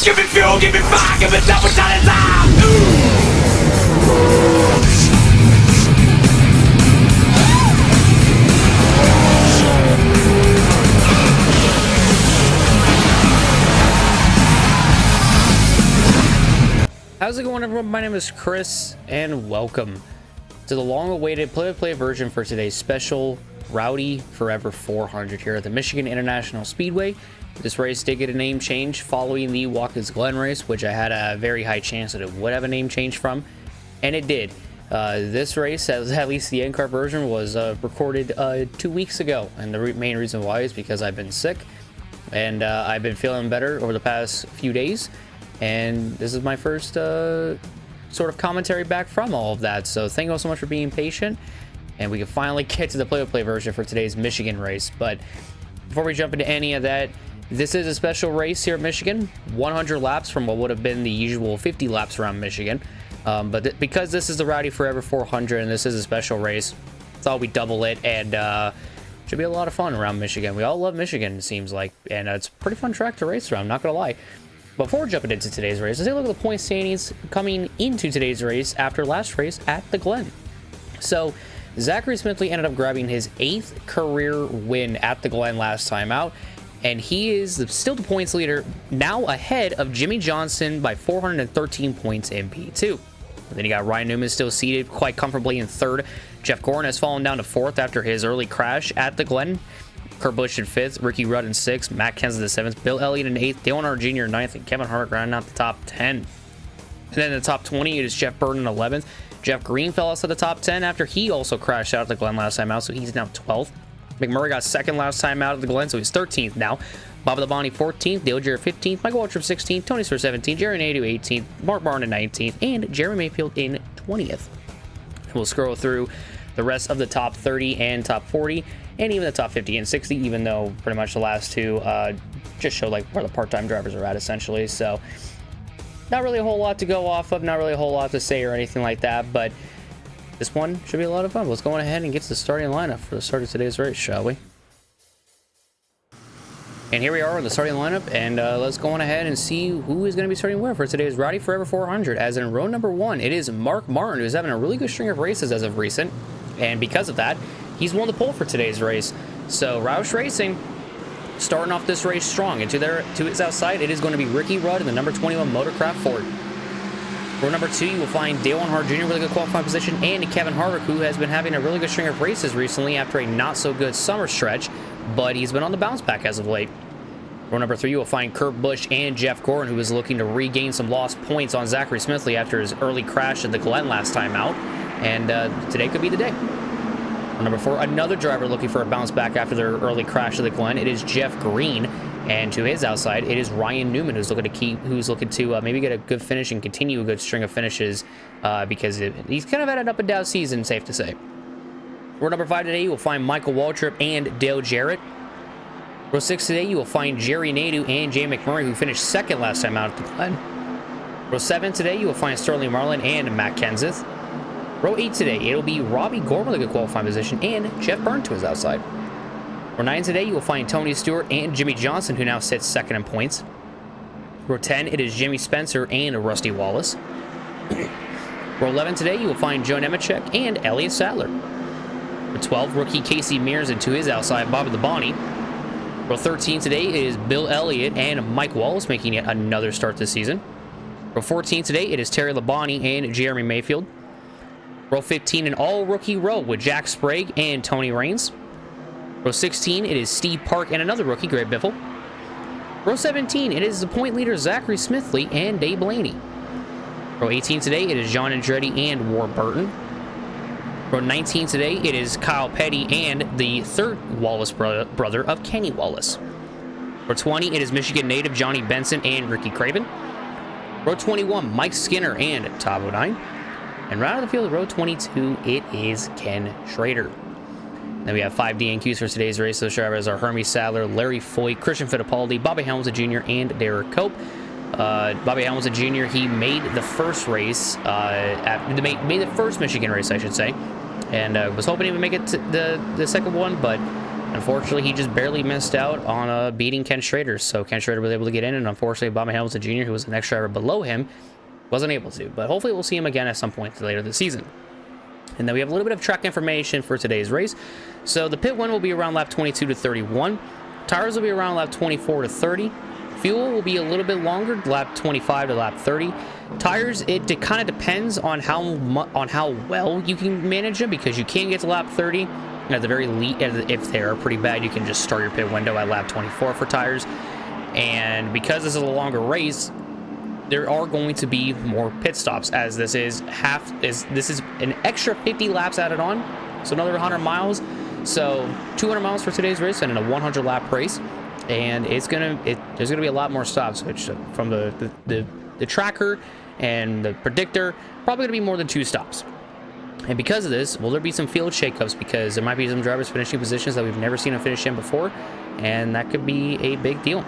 give me fuel, give me fire, give me double shot and live. How's it going, everyone? My name is Chris, and welcome to the long-awaited play-by-play version for today's special Rowdy Forever 400 here at the Michigan International Speedway. This race did get a name change following the Watkins Glen race, which I had a very high chance that it would have a name change from, and it did. This race, at least the in-car version, was recorded 2 weeks ago, and the main reason why is because I've been sick, and I've been feeling better over the past few days. And this is my first sort of commentary back from all of that. So thank you all so much for being patient. And we can finally get to the play-by-play version for today's Michigan race. But before we jump into any of that, this is a special race here at Michigan. 100 laps from what would have been the usual 50 laps around Michigan. But because this is the Rowdy Forever 400 and this is a special race, thought we'd double it. And should be a lot of fun around Michigan. We all love Michigan, it seems like. And it's a pretty fun track to race around, not going to lie. Before jumping into today's race, let's take a look at the point standings coming into today's race after last race at the Glen. So, Zachary Smithley ended up grabbing his 8th career win at the Glen last time out, and he is still the points leader, now ahead of Jimmie Johnson by 413 points in P2. Then you got Ryan Newman still seated quite comfortably in 3rd. Jeff Gordon has fallen down to 4th after his early crash at the Glen. Kurt Busch in 5th, Ricky Rudd in 6th, Matt Kenseth in 7th, Bill Elliott in 8th, Dale Earnhardt Jr. in 9th, and Kevin Harvick rounding out the top 10. And then in the top 20, it is Jeff Burton in 11th. Jeff Green fell out of the top 10 after he also crashed out at the Glen last time out, so he's now 12th. McMurray got 2nd last time out at the Glen, so he's 13th now. Bob Labonte 14th, Dale Jarrett 15th, Michael Waltrip 16th, Tony Stewart 17th, Jerry Nadeau 18th, Mark Barn in 19th, and Jeremy Mayfield in 20th. And we'll scroll through the rest of the top 30 and top 40, and even the top 50 and 60, even though pretty much the last two just show like where the part-time drivers are at, essentially. So not really a whole lot to go off of, not really a whole lot to say or anything like that, but this one should be a lot of fun. Let's go on ahead and get to the starting lineup for the start of today's race, shall we? And here we are in the starting lineup, and let's go on ahead and see who is going to be starting where for today's Rowdy Forever 400. As in row number 1, it is Mark Martin, who's having a really good string of races as of recent, and because of that, he's won the pole for today's race. So Roush Racing starting off this race strong, and to his outside, it is going to be Ricky Rudd in the number 21 Motorcraft Ford. Row number 2, you will find Dale Earnhardt Jr. really good qualifying position, and Kevin Harvick, who has been having a really good string of races recently after a not-so-good summer stretch, but he's been on the bounce back as of late. Row number 3, you will find Kurt Busch and Jeff Gordon, who is looking to regain some lost points on Zachary Smithley after his early crash at the Glen last time out, and today could be the day. Row number 4, another driver looking for a bounce back after their early crash at the Glen. It is Jeff Green, and to his outside, it is Ryan Newman, who's looking to maybe get a good finish and continue a good string of finishes because he's kind of had an up and down season, safe to say. Row number 5 today, you will find Michael Waltrip and Dale Jarrett. Row 6 today, you will find Jerry Nadeau and Jay McMurray, who finished 2nd last time out at the Glen. Row 7 today, you will find Sterling Marlin and Matt Kenseth. Row 8 today, it'll be Robbie Gorman with a good qualifying position, and Jeff Byrne to his outside. Row 9 today, you will find Tony Stewart and Jimmie Johnson, who now sits 2nd in points. Row 10, it is Jimmy Spencer and Rusty Wallace. Row 11 today, you will find Joe Nemechek and Elliott Sadler. Row 12, rookie Casey Mears, and to his outside, Bobby Labonte. Row 13 today is Bill Elliott and Mike Wallace making yet another start this season. Row 14 today, it is Terry Labonte and Jeremy Mayfield. Row 15, an all-rookie row with Jack Sprague and Tony Raines. Row 16, it is Steve Park and another rookie, Greg Biffle. Row 17, it is the point leader Zachary Smithley and Dave Blaney. Row 18 today, it is John Andretti and Ward Burton. Row 19 today, it is Kyle Petty and the 3rd Wallace brother of Kenny Wallace. Row 20, it is Michigan native Johnny Benson and Ricky Craven. Row 21, Mike Skinner and Todd Bodine. And right out of the field, row 22, it is Ken Schrader. Then we have 5 DNQs for today's race. Those drivers are Hermie Sadler, Larry Foyt, Christian Fittipaldi, Bobby Hamilton Jr., and Derek Cope. Bobby Hamilton Jr., he made the first race, made the first Michigan race, I should say, and was hoping he would make it to the second one, but Unfortunately, he just barely missed out on beating Ken Schrader. So Ken Schrader was able to get in, and unfortunately, Bobby Hamilton Jr., who was the next driver below him, wasn't able to. But hopefully, we'll see him again at some point later this season. And then we have a little bit of track information for today's race. So the pit win will be around lap 22 to 31. Tires will be around lap 24 to 30. Fuel will be a little bit longer, lap 25 to lap 30. Tires, it kind of depends on how well you can manage them, because you can get to lap 30. At the very least, if they are pretty bad, you can just start your pit window at lap 24 for tires. And because this is a longer race, there are going to be more pit stops, as this is an extra 50 laps added on, so another 100 miles. So 200 miles for today's race and in a 100 lap race, and there's gonna be a lot more stops, which from the tracker and the predictor, probably gonna be more than 2 stops. And because of this, will there be some field shakeups, because there might be some drivers finishing positions that we've never seen them finish in before, and that could be a big deal.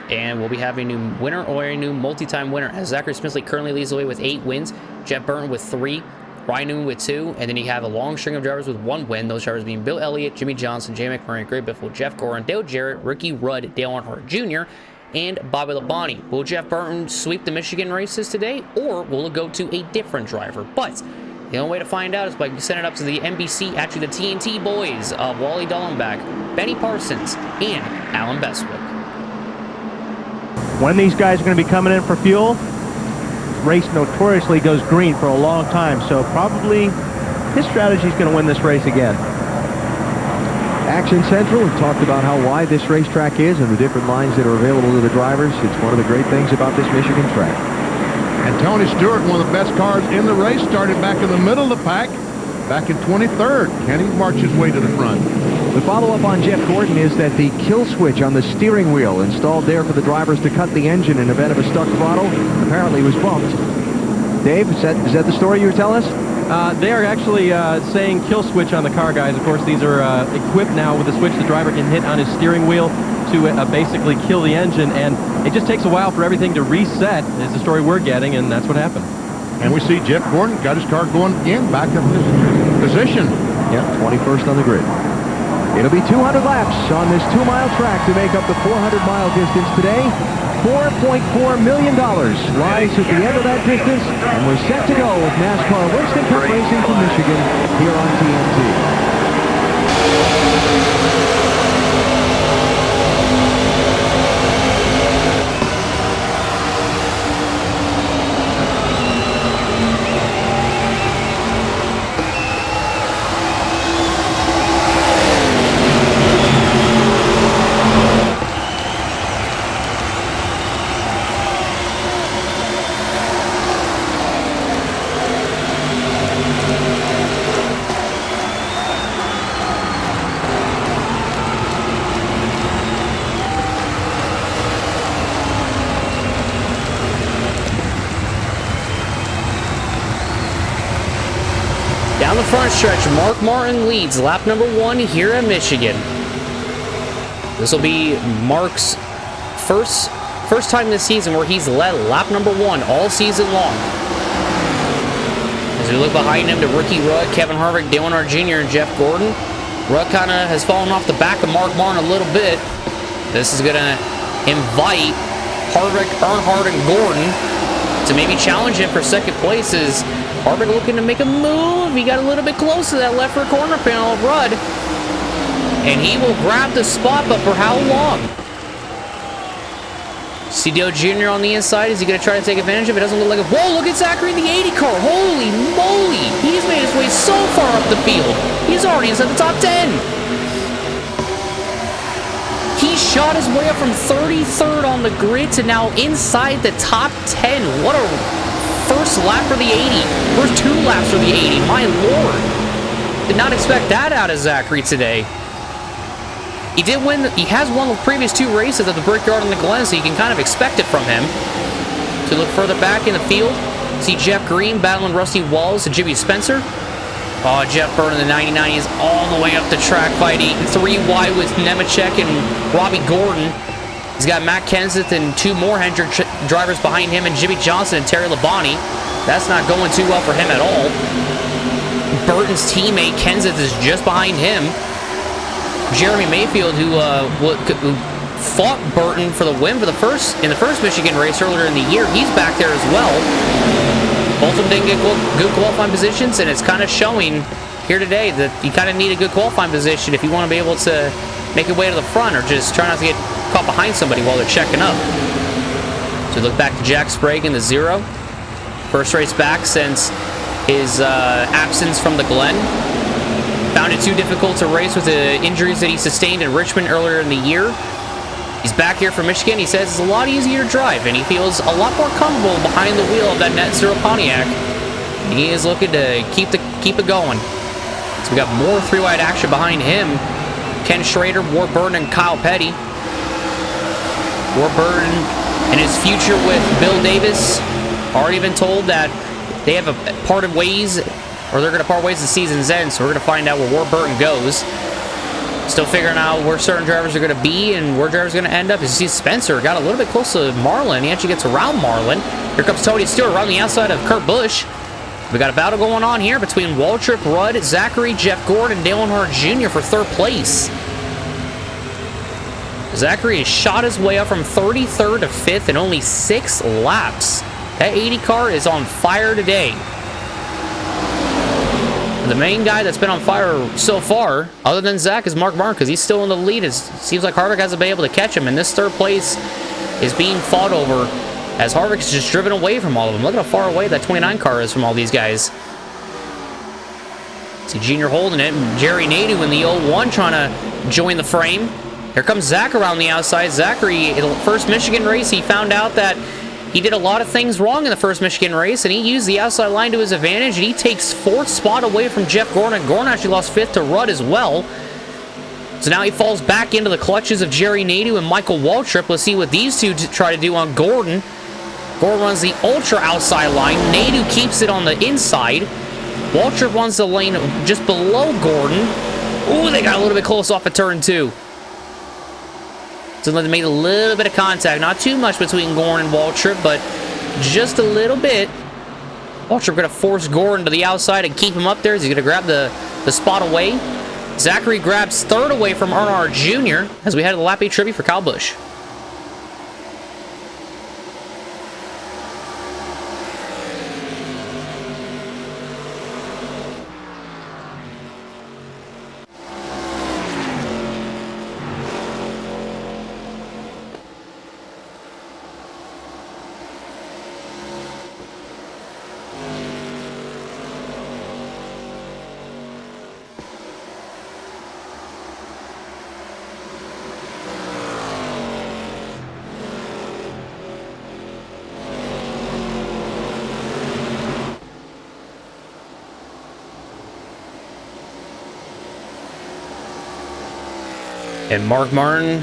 And we'll be having a new winner or a new multi-time winner, as Zachary Smithly currently leads the way with 8 wins, Jeff Burton with 3, Ryan Newman with 2, and then you have a long string of drivers with 1 win. Those drivers being Bill Elliott, Jimmie Johnson, Jay McMurray, Gray Biffle, Jeff Gordon, Dale Jarrett, Ricky Rudd, Dale Earnhardt Jr., and Bobby Labonte. Will Jeff Burton sweep the Michigan races today, or will it go to a different driver? But the only way to find out is by sending it up to the NBC, actually the TNT boys of Wally Dallenbach, Benny Parsons, and Alan Bestwick. When these guys are going to be coming in for fuel, race notoriously goes green for a long time, so probably his strategy is going to win this race again. Action Central, we've talked about how wide this racetrack is and the different lines that are available to the drivers. It's one of the great things about this Michigan track. And Tony Stewart, one of the best cars in the race, started back in the middle of the pack back in 23rd. Can he march his way to the front? The follow-up on Jeff Gordon is that the kill switch on the steering wheel installed there for the drivers to cut the engine in event of a stuck throttle apparently was bumped. Dave, is that the story you were telling us? They are actually saying kill switch on the car, guys. Of course, these are equipped now with a switch the driver can hit on his steering wheel to basically kill the engine, and it just takes a while for everything to reset, is the story we're getting, and that's what happened. And we see Jeff Gordon got his car going again, back in his position. Yeah, 21st on the grid. It'll be 200 laps on this 2-mile track to make up the 400-mile distance today. $4.4 million lies at the end of that distance, and we're set to go with NASCAR Winston Cup Racing from Michigan here on TNT. Down the front stretch, Mark Martin leads lap number 1 here at Michigan. This will be Mark's first time this season where he's led lap number 1 all season long. As we look behind him to Ricky Rudd, Kevin Harvick, Dale Earnhardt Jr., and Jeff Gordon. Rudd kind of has fallen off the back of Mark Martin a little bit. This is going to invite Harvick, Earnhardt, and Gordon to maybe challenge him for second place. As Harvick looking to make a move. He got a little bit close to that left rear corner panel of Rudd. And he will grab the spot, but for how long? CDO Jr. on the inside. Is he going to try to take advantage of it? Doesn't look like it. Whoa, look at Zachary in the 80 car. Holy moly. He's made his way so far up the field. He's already inside the top 10. He shot his way up from 33rd on the grid to now inside the top 10. What a first lap for the 80. First 2 laps for the 80. My lord. Did not expect that out of Zachary today. He did win. He has won the previous 2 races at the Brickyard and the Glen, so you can kind of expect it from him. To look further back in the field, see Jeff Green battling Rusty Wallace and Jimmy Spencer. Oh, Jeff Burton in the 99 is all the way up the track fighting 3 wide with Nemechek and Robbie Gordon. He's got Matt Kenseth and 2 more Hendrick drivers behind him, and Jimmie Johnson and Terry Labonte. That's not going too well for him at all. Burton's teammate Kenseth is just behind him. Jeremy Mayfield, who fought Burton for the win in the first Michigan race earlier in the year. He's back there as well. Both of them didn't get good qualifying positions, and it's kind of showing here today that you kind of need a good qualifying position if you want to be able to make your way to the front, or just try not to get caught behind somebody while they're checking up. So we look back to Jack Sprague in the 0. First race back since his absence from the Glen. Found it too difficult to race with the injuries that he sustained in Richmond earlier in the year. He's back here for Michigan. He says it's a lot easier to drive, and he feels a lot more comfortable behind the wheel of that Net Zero Pontiac. He is looking to keep it going. So we got more 3-wide action behind him. Ken Schrader, Ward Burton, and Kyle Petty. Ward Burton and his future with Bill Davis already been told that they have parted ways, or they're going to part ways at the season's end, so we're going to find out where Ward Burton goes. Still figuring out where certain drivers are going to be and where drivers are going to end up. As you see, Spencer got a little bit close to Marlin. He actually gets around Marlin. Here comes Tony Stewart around the outside of Kurt Busch. We got a battle going on here between Waltrip, Rudd, Zachary, Jeff Gordon, and Dale Earnhardt Jr. for third place. Zachary has shot his way up from 33rd to 5th in only 6 laps. That 80 car is on fire today. The main guy that's been on fire so far, other than Zach, is Mark Martin, because he's still in the lead. It seems like Harvick hasn't been able to catch him, and this third place is being fought over as Harvick's just driven away from all of them. Look at how far away that 29 car is from all these guys. See Junior holding it, and Jerry Nadeau in the 01 trying to join the frame. Here comes Zach around the outside. Zachary, in the first Michigan race, he found out that he did a lot of things wrong in the first Michigan race, and he used the outside line to his advantage, and he takes 4th spot away from Jeff Gordon. Gordon actually lost 5th to Rudd as well. So now he falls back into the clutches of Jerry Nadeau and Michael Waltrip. Let's see what these two try to do on Gordon. Gordon runs the ultra outside line. Nadeau keeps it on the inside. Waltrip runs the lane just below Gordon. Ooh, they got a little bit close off of turn 2. So they made a little bit of contact. Not too much between Gordon and Waltrip, but just a little bit. Waltrip going to force Gordon to the outside and keep him up there. He's going to grab the spot away. Zachary grabs 3rd away from Earnhardt Jr. as we head to the lap 8 tribute for Kyle Busch. And Mark Martin,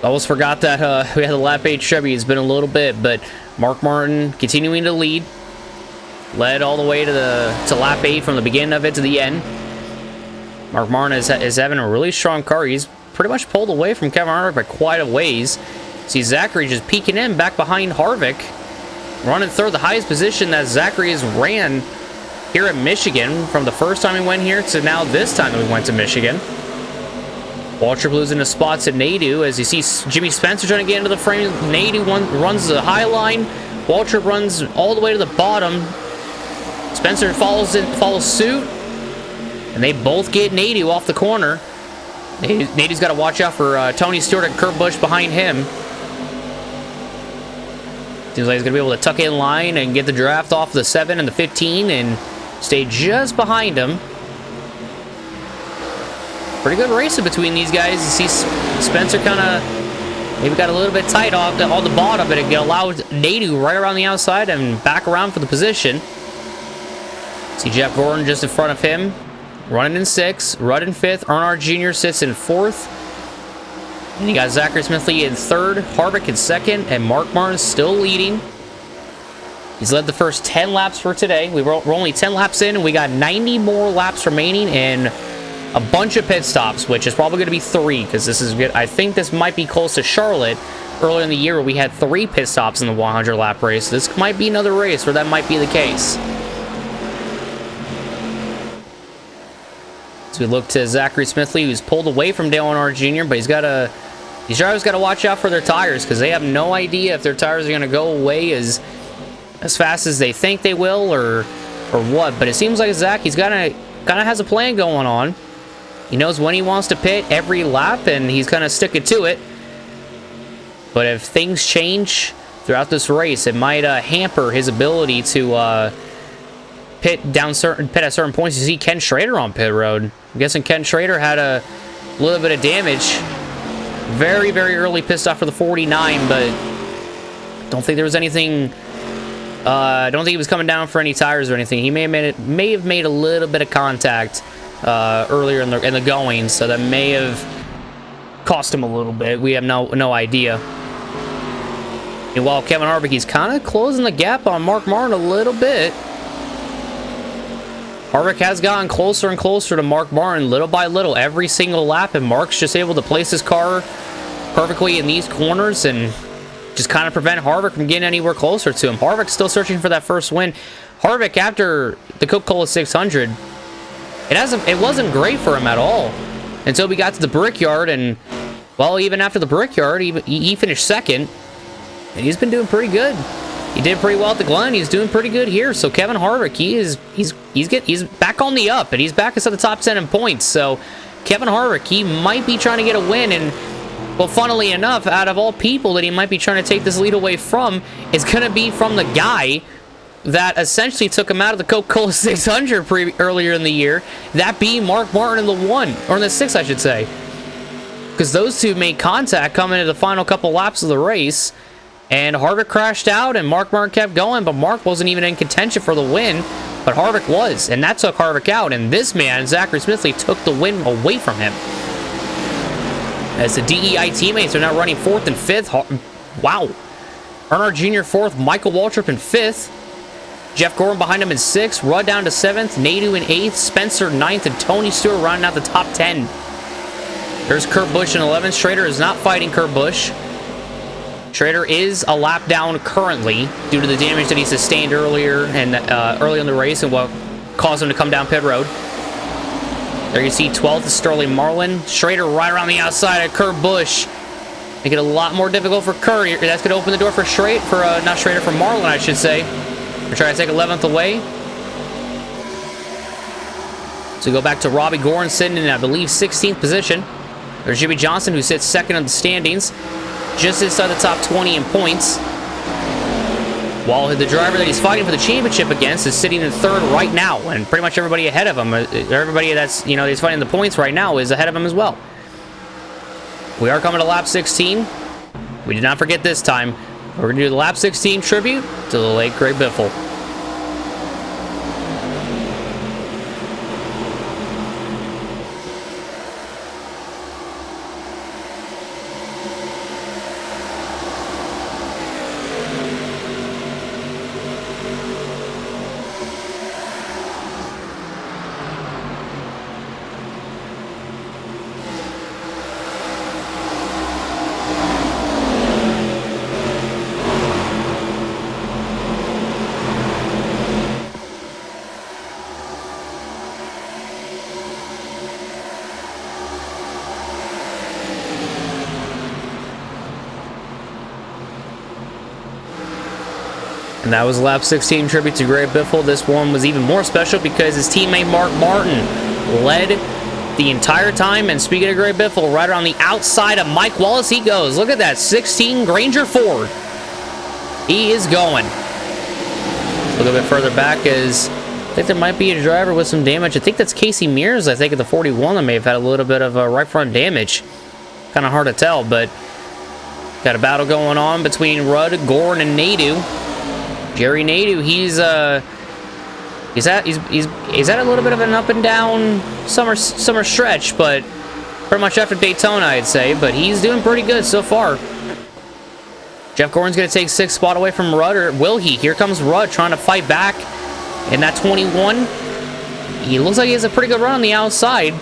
almost forgot that we had the lap 8 Chevy. It's been a little bit, but Mark Martin continuing to lead. Led all the way to lap 8 from the beginning of it to the end. Mark Martin is having a really strong car. He's pretty much pulled away from Kevin Harvick by quite a ways. See Zachary just peeking in back behind Harvick. Running third, the highest position that Zachary has ran here at Michigan from the first time he went here to now this time that we went to Michigan. Waltrip losing the spots at Nadeau as you see Jimmy Spencer trying to get into the frame. Nadeau runs the high line. Waltrip runs all the way to the bottom. Spencer follows suit. And they both get Nadeau off the corner. Nadeau's got to watch out for Tony Stewart and Kurt Busch behind him. Seems like he's going to be able to tuck in line and get the draft off the 7 and the 15 and stay just behind him. Pretty good racing between these guys. You see Spencer kind of maybe got a little bit tight on the bottom, but it allowed Nadeau right around the outside and back around for the position. See Jeff Gordon just in front of him, running in 6th, Rudd in 5th, Earnhardt Jr. sits in 4th. And you got Zachary Smithley in 3rd, Harvick in 2nd, and Mark Martin still leading. He's led the first 10 laps for today. We're only 10 laps in, and we got 90 more laps remaining and a bunch of pit stops, which is probably going to be 3, because this is good. I think this might be close to Charlotte earlier in the year where we had 3 pit stops in the 100 lap race. This might be another race where that might be the case. So So we look to Zachary Smithley, who's pulled away from Dale Earnhardt Jr., but these drivers got to watch out for their tires because they have no idea if their tires are going to go away as fast as they think they will or what. But it seems like Zach, he's kind of has a plan going on. He knows when he wants to pit every lap, and he's kind of sticking to it. But if things change throughout this race, it might hamper his ability to pit at certain points. You see Ken Schrader on pit road. I'm guessing Ken Schrader had a little bit of damage. Very, very early pissed off for the 49, but don't think there was anything. I don't think he was coming down for any tires or anything. He may have made a little bit of contact earlier in the going, so that may have cost him a little bit. We have no idea. And while Kevin Harvick, he's kind of closing the gap on Mark Martin a little bit. Harvick has gotten closer and closer to Mark Martin little by little every single lap, and Mark's just able to place his car perfectly in these corners and just kind of prevent Harvick from getting anywhere closer to him. Harvick's still searching for that first win. Harvick, after the Coca-Cola 600, it wasn't great for him at all until we got to the Brickyard, and well, even after the Brickyard, he finished second, and he's been doing pretty good. He did pretty well at the Glen. He's doing pretty good here. So Kevin Harvick, he's back on the up, and he's back into the top 10 in points. So Kevin Harvick, he might be trying to get a win, and well, funnily enough, out of all people that he might be trying to take this lead away from, is going to be from the guy that essentially took him out of the Coca-Cola 600 earlier in the year, that being Mark Martin in the 1, or in the 6, I should say. Because those two made contact coming into the final couple laps of the race, and Harvick crashed out, and Mark Martin kept going, but Mark wasn't even in contention for the win, but Harvick was, and that took Harvick out, and this man, Zachary Smithley, took the win away from him. As the DEI teammates are now running 4th and 5th. Wow. Earnhardt Jr. 4th, Michael Waltrip in 5th. Jeff Gordon behind him in 6th. Rudd down to 7th. Nadeau in 8th. Spencer 9th. And Tony Stewart rounding out the top 10. There's Kurt Busch in 11th. Schrader is not fighting Kurt Busch. Schrader is a lap down currently due to the damage that he sustained earlier and early in the race and what caused him to come down pit road. There you see 12th is Sterling Marlin. Schrader right around the outside of Kurt Busch. Make it a lot more difficult for Kurt. That's going to open the door for for Marlin, I should say. We're trying to take 11th away. So we go back to Robbie Gorin sitting in, I believe, 16th position. There's Jimmie Johnson, who sits second in the standings, just inside the top 20 in points. While the driver that he's fighting for the championship against is sitting in 3rd right now, and pretty much everybody ahead of him, everybody that's, he's fighting the points right now is ahead of him as well. We are coming to lap 16. We did not forget this time. We're going to do the lap 16 tribute to the late great Biffle. And that was lap 16 tribute to Greg Biffle. This one was even more special because his teammate Mark Martin led the entire time. And speaking of Greg Biffle, right around the outside of Mike Wallace he goes. Look at that, 16 Granger Ford. He is going. Look a bit further back as I think there might be a driver with some damage. I think that's Casey Mears, I think, at the 41 that may have had a little bit of right front damage. Kind of hard to tell, but got a battle going on between Rudd, Gorin, and Nadeau. Jerry Nadeau, he's at a little bit of an up and down summer stretch, but pretty much after Daytona, I'd say. But he's doing pretty good so far. Jeff Gordon's going to take 6th spot away from Rudd, or will he? Here comes Rudd trying to fight back in that 21. He looks like he has a pretty good run on the outside.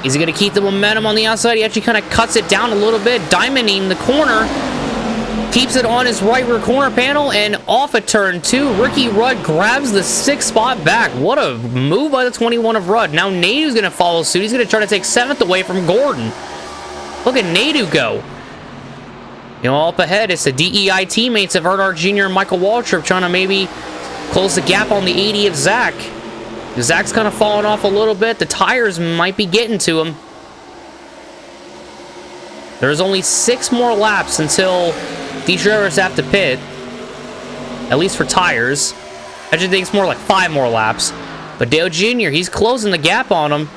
Is he going to keep the momentum on the outside? He actually kind of cuts it down a little bit, diamonding the corner. keeps it on his right rear corner panel, and off of turn 2, Ricky Rudd grabs the 6th spot back. What a move by the 21 of Rudd. Now Nadu's going to follow suit. He's going to try to take 7th away from Gordon. Look at Nadu go. You know, up ahead, it's the DEI teammates of Earnhardt Jr. and Michael Waltrip trying to maybe close the gap on the 80 of Zach. Zach's kind of falling off a little bit. The tires might be getting to him. There's only 6 more laps until these drivers have to pit. At least for tires. I actually think it's more like 5 more laps. But Dale Jr., he's closing the gap on him.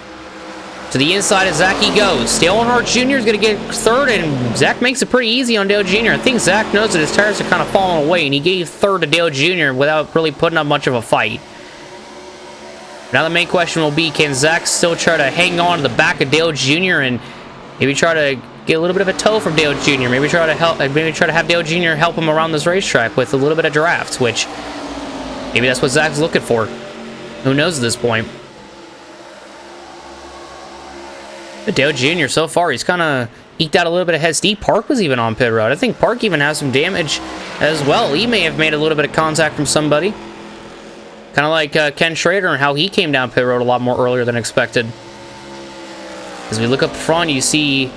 To the inside of Zach he goes. Dale Earnhardt Jr. is going to get 3rd, and Zach makes it pretty easy on Dale Jr. I think Zach knows that his tires are kind of falling away, and he gave 3rd to Dale Jr. without really putting up much of a fight. Now the main question will be, can Zach still try to hang on to the back of Dale Jr. and maybe try to get a little bit of a tow from Dale Jr. Maybe try to have Dale Jr. help him around this racetrack with a little bit of draft, which maybe that's what Zach's looking for. Who knows at this point? But Dale Jr. so far, he's kind of eked out a little bit of head. Steve Park was even on pit road. I think Park even has some damage as well. He may have made a little bit of contact from somebody. Kind of like Ken Schrader and how he came down pit road a lot more earlier than expected. As we look up front, you see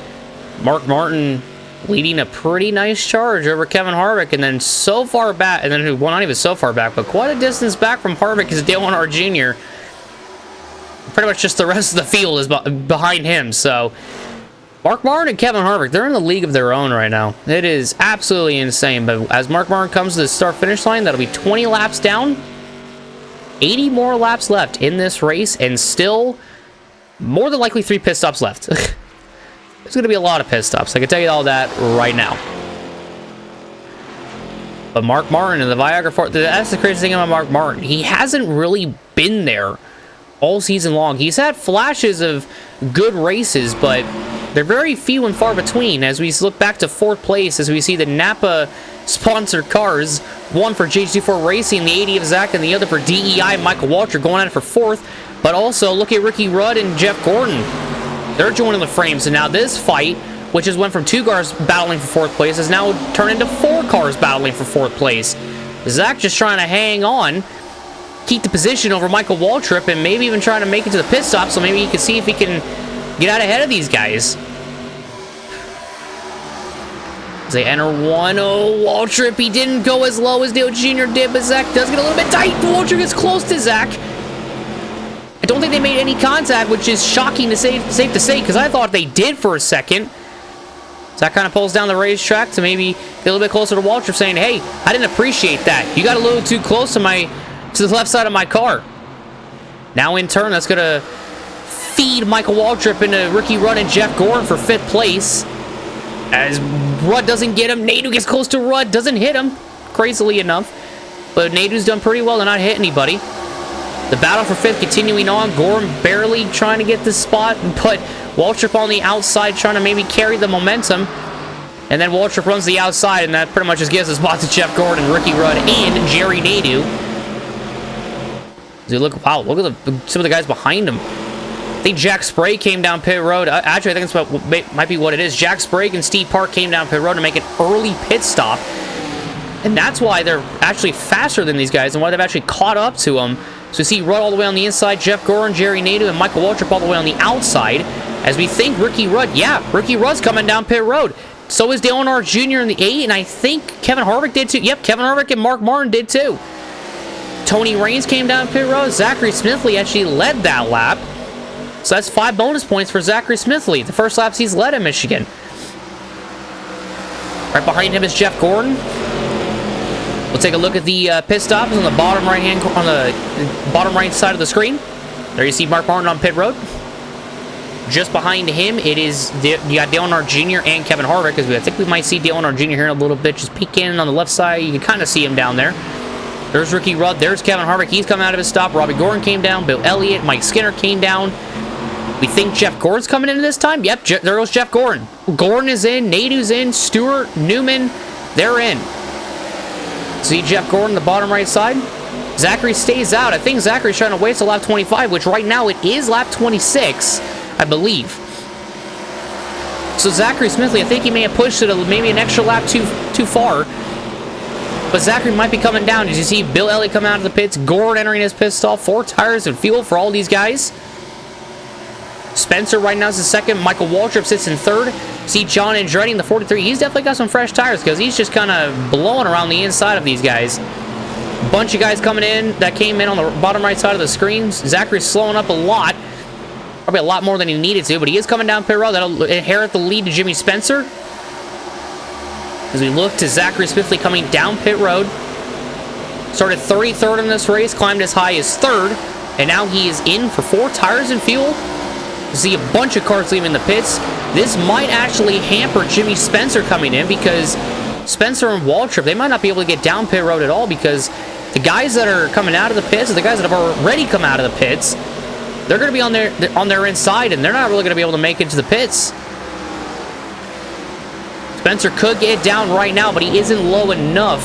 Mark Martin leading a pretty nice charge over Kevin Harvick, and then so far back, and then, well, not even so far back, but quite a distance back from Harvick is Dale Earnhardt Jr. Pretty much just the rest of the field is behind him, so Mark Martin and Kevin Harvick, they're in the league of their own right now. It is absolutely insane, but as Mark Martin comes to the start-finish line, that'll be 20 laps down, 80 more laps left in this race, and still more than likely 3 pit stops left. There's going to be a lot of pit stops. I can tell you all that right now. But Mark Martin and the Viagra Ford, that's the crazy thing about Mark Martin. He hasn't really been there all season long. He's had flashes of good races, but they're very few and far between. As we look back to 4th place, as we see the Napa sponsored cars, one for JG4 Racing, the 80 of Zach, and the other for DEI, Michael Waltrip going at it for 4th. But also, look at Ricky Rudd and Jeff Gordon. They're joining the frames, and now this fight, which has went from 2 cars battling for 4th place, has now turned into 4 cars battling for 4th place. Zach just trying to hang on, keep the position over Michael Waltrip, and maybe even trying to make it to the pit stop, so maybe he can see if he can get out ahead of these guys. As they enter 1, oh, Waltrip, he didn't go as low as Dale Jr. did, but Zach does get a little bit tight. Waltrip gets close to Zach. I don't think they made any contact, which is shocking to say, safe to say, because I thought they did for a second. Zach kind of pulls down the racetrack to maybe get a little bit closer to Waltrip, saying, hey, I didn't appreciate that. You got a little too close to the left side of my car. Now in turn, that's going to feed Michael Waltrip into Ricky Rudd and Jeff Gordon for 5th place. As Rudd doesn't get him, Nadu gets close to Rudd, doesn't hit him, crazily enough. But Nadu's done pretty well to not hit anybody. The battle for 5th continuing on. Gordon barely trying to get this spot, but Waltrip on the outside trying to maybe carry the momentum. And then Waltrip runs the outside, and that pretty much just gives the spot to Jeff Gordon, Ricky Rudd, and Jerry Nadu. Look, wow, look at some of the guys behind him. I think Jack Sprague came down pit road. Actually, I think that's what might be what it is. Jack Sprague and Steve Park came down pit road to make an early pit stop. And that's why they're actually faster than these guys and why they've actually caught up to them. So we see Rudd all the way on the inside, Jeff Gordon, Jerry Nadu, and Michael Waltrip all the way on the outside. As we think Ricky Rudd, yeah, Ricky Rudd's coming down pit road. So is Dale Earnhardt Jr. in the 8, and I think Kevin Harvick did too. Yep, Kevin Harvick and Mark Martin did too. Tony Raines came down pit road. Zachary Smithley actually led that lap. So that's 5 bonus points for Zachary Smithley. The first laps he's led in Michigan. Right behind him is Jeff Gordon. We'll take a look at the pit stops on the bottom right side of the screen. There you see Mark Martin on pit road. Just behind him, you got Dale Earnhardt Jr. and Kevin Harvick, because I think we might see Dale Earnhardt Jr. here in a little bit, just peek in on the left side. You can kind of see him down there. There's Ricky Rudd. There's Kevin Harvick. He's coming out of his stop. Robbie Gordon came down. Bill Elliott, Mike Skinner came down. We think Jeff Gordon's coming in this time. Yep, there goes Jeff Gordon. Gordon is in. Nadu's in. Stewart, Newman, they're in. See Jeff Gordon, the bottom right side. Zachary stays out. I think Zachary's trying to wait till lap 25, which right now it is lap 26, I believe. So Zachary Smithley, I think he may have pushed it maybe an extra lap too far. But Zachary might be coming down. As you see Bill Elliott come out of the pits, Gord entering his pit stall, 4 tires and fuel for all these guys. Spencer right now is in second. Michael Waltrip sits in third. See John Andretti in the 43. He's definitely got some fresh tires because he's just kind of blowing around the inside of these guys. Bunch of guys coming in that came in on the bottom right side of the screen. Zachary's slowing up a lot. Probably a lot more than he needed to, but he is coming down pit road. That'll inherit the lead to Jimmy Spencer. As we look to Zachary Smithley coming down pit road. Started 33rd in this race, climbed as high as 3rd, and now he is in for 4 tires and fuel. You see a bunch of cars leaving the pits. This might actually hamper Jimmy Spencer coming in because Spencer and Waltrip, they might not be able to get down pit road at all because the guys that are coming out of the pits, or the guys that have already come out of the pits, they're going to be on their inside, and they're not really going to be able to make it to the pits. Spencer could get down right now, but he isn't low enough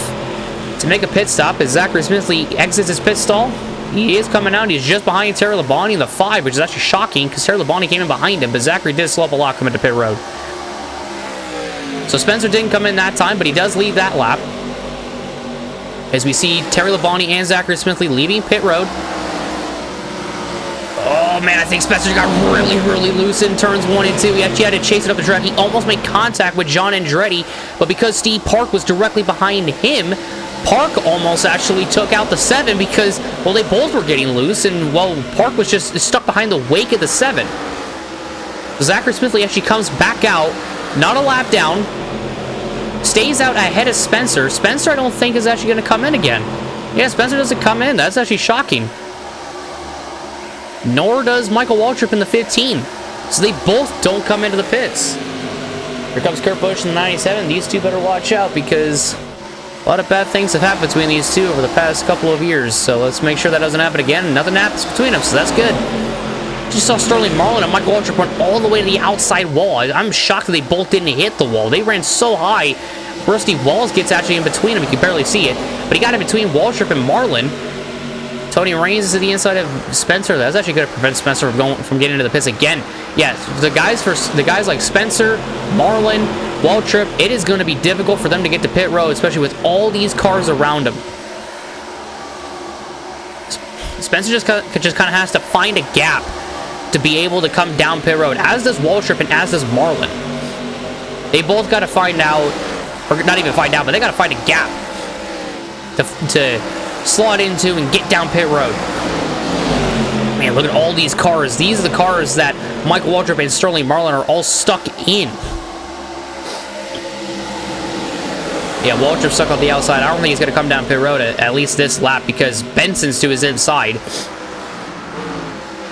to make a pit stop as Zachary Smithley exits his pit stall. He is coming out. He's just behind Terry Labonte in the 5, which is actually shocking because Terry Labonte came in behind him, but Zachary did slow up a lot coming to pit road. So Spencer didn't come in that time, but he does leave that lap. As we see Terry Labonte and Zachary Smithley leaving pit road. Oh man, I think Spencer got really loose in turns 1 and 2. He actually had to chase it up the track. He almost made contact with John Andretti, but because Steve Park was directly behind him, Park almost actually took out the 7 because, well, they both were getting loose, and, well, Park was just stuck behind the wake of the 7. Zachary Smithley actually comes back out, not a lap down, stays out ahead of Spencer. Spencer, I don't think, is actually going to come in again. Yeah, Spencer doesn't come in. That's actually shocking. Nor does Michael Waltrip in the 15. So they both don't come into the pits. Here comes Kurt Busch in the 97. These two better watch out because a lot of bad things have happened between these two over the past couple of years. So let's make sure that doesn't happen again. Nothing happens between them, so that's good. Just saw Sterling Marlin and Michael Waltrip run all the way to the outside wall. I'm shocked that they both didn't hit the wall. They ran so high. Rusty Walls gets actually in between them. You can barely see it. But he got in between Waltrip and Marlin. Tony Raines is to the inside of Spencer. That's actually going to prevent Spencer from getting into the pits again. Yes, the guys like Spencer, Marlin, Waltrip, it is going to be difficult for them to get to pit road, especially with all these cars around them. Spencer just kind of has to find a gap to be able to come down pit road, as does Waltrip and as does Marlin. They both got to find out, or not even find out, but they got to find a gap to slot into and get down pit road. Man, look at all these cars. These are the cars that Michael Waltrip and Sterling Marlin are all stuck in. Yeah, Waltrip stuck on the outside. I don't think he's going to come down pit road at least this lap because Benson's to his inside.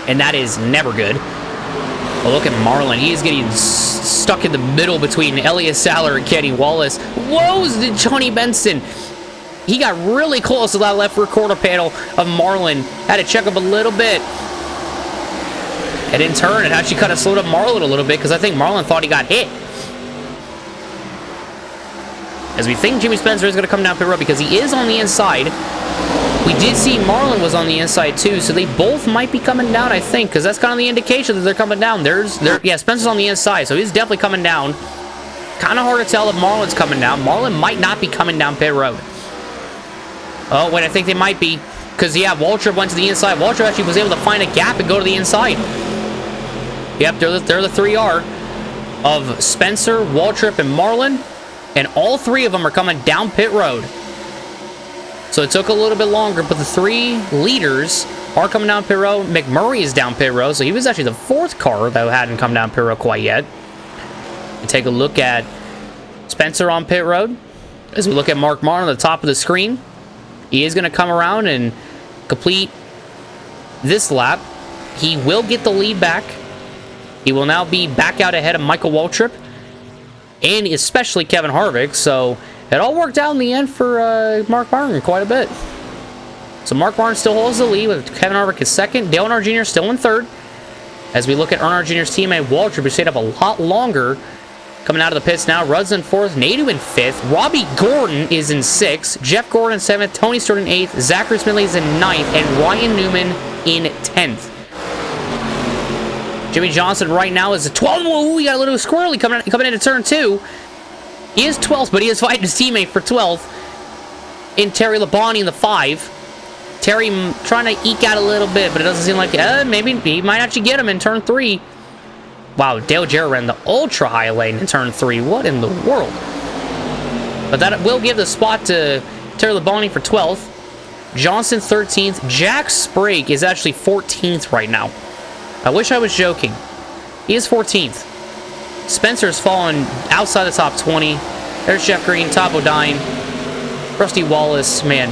And that is never good. Well, look at Marlin. He is getting stuck in the middle between Elias Saller and Kenny Wallace. Whoa, Johnny Benson. He got really close to that left rear quarter panel of Marlin. Had to check up a little bit. And in turn, it actually kind of slowed up Marlin a little bit because I think Marlin thought he got hit. As we think Jimmy Spencer is going to come down pit road because he is on the inside. We did see Marlin was on the inside too, so they both might be coming down, I think, because that's kind of the indication that they're coming down. Yeah, Spencer's on the inside, so he's definitely coming down. Kind of hard to tell if Marlin's coming down. Marlin might not be coming down pit road. Oh, wait, I think they might be. Because, yeah, Waltrip went to the inside. Waltrip actually was able to find a gap and go to the inside. Yep, they're the 3R of Spencer, Waltrip, and Marlin. And all 3 of them are coming down pit road. So it took a little bit longer, but the 3 leaders are coming down pit road. McMurray is down pit road, so he was actually the 4th car that hadn't come down pit road quite yet. And take a look at Spencer on pit road. As we look at Mark Martin on the top of the screen. He is going to come around and complete this lap. He will get the lead back. He will now be back out ahead of Michael Waltrip and especially Kevin Harvick. So it all worked out in the end for Mark Martin quite a bit. So Mark Martin still holds the lead with Kevin Harvick in second. Dale Earnhardt Jr. still in third. As we look at Earnhardt Jr.'s teammate Waltrip, who stayed up a lot longer. Coming out of the pits now, Rudd's in 4th, Nadeau in 5th, Robbie Gordon is in 6th, Jeff Gordon in 7th, Tony Stewart in 8th, Zachary Smithley is in 9th, and Ryan Newman in 10th. Jimmie Johnson right now is a 12th. Whoa, we got a little squirrely coming into turn 2. He is 12th, but he is fighting his teammate for 12th. In Terry Labonte in the 5. Terry trying to eke out a little bit, but it doesn't seem like maybe he might actually get him in turn 3. Wow, Dale Jarrett ran the ultra high lane in turn 3. What in the world? But that will give the spot to Terry Labonte for 12th. Johnson 13th. Jack Sprague is actually 14th right now. I wish I was joking. He is 14th. Spencer's fallen outside the top 20. There's Jeff Green, Top O'Dine. Rusty Wallace, man,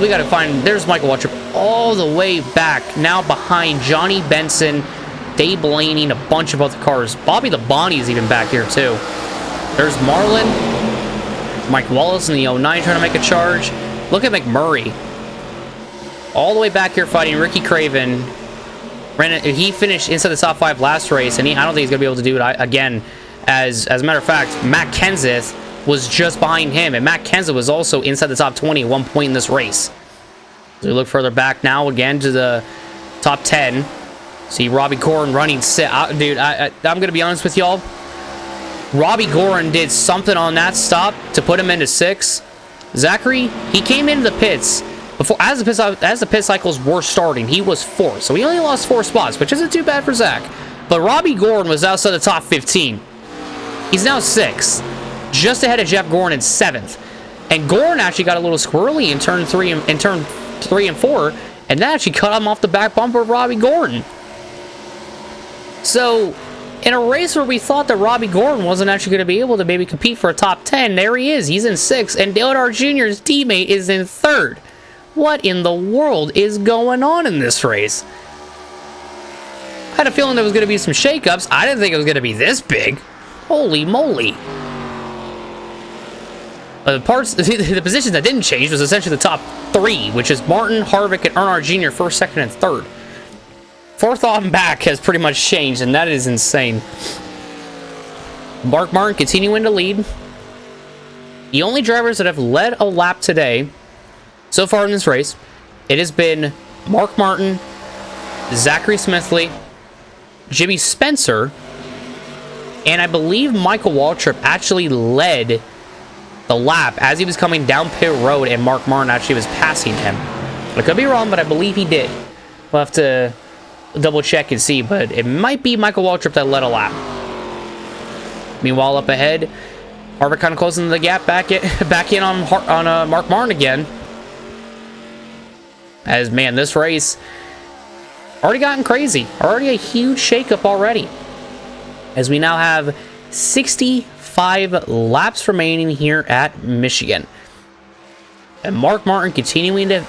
we got to find, there's Michael Waltrip all the way back, now behind Johnny Benson, Dave Blaney, and a bunch of other cars. Bobby the Bonnie is even back here, too. There's Marlin, Mike Wallace in the 09 trying to make a charge. Look at McMurray. All the way back here fighting Ricky Craven. He finished inside the top 5 last race, and I don't think he's going to be able to do it again. As a matter of fact, Matt Kenseth was just behind him, and Matt Kenseth was also inside the top 20 at one point in this race. So we look further back now again to the top 10. See Robbie Gorin running. Dude, I'm going to be honest with y'all. Robbie Gorin did something on that stop to put him into 6. Zachary, he came into the pits before as the pit cycles were starting. He was 4th, so he only lost 4 spots, which isn't too bad for Zach. But Robbie Gorin was outside the top 15. He's now 6th. Just ahead of Jeff Gordon in 7th. And Gordon actually got a little squirrely in turn 3 and 4, and that actually cut him off the back bumper of Robbie Gordon. So, in a race where we thought that Robbie Gordon wasn't actually going to be able to maybe compete for a top 10, there he is. He's in 6th, and Dale Earnhardt Jr.'s teammate is in 3rd. What in the world is going on in this race? I had a feeling there was going to be some shakeups. I didn't think it was going to be this big. Holy moly. The positions that didn't change was essentially the top 3, which is Martin, Harvick, and Earnhardt Jr. 1st, 2nd, and 3rd. 4th on back has pretty much changed, and that is insane. Mark Martin continuing to lead. The only drivers that have led a lap today, so far in this race, it has been Mark Martin, Zachary Smithley, Jimmy Spencer, and I believe Michael Waltrip actually led the lap as he was coming down pit road, and Mark Martin actually was passing him. I could be wrong, but I believe he did. We'll have to double check and see, but it might be Michael Waltrip that led a lap. Meanwhile, up ahead, Harvick kind of closing the gap back in on Mark Martin again. As, man, this race already gotten crazy. Already a huge shakeup already. As we now have 65 laps remaining here at Michigan. And Mark Martin continuing to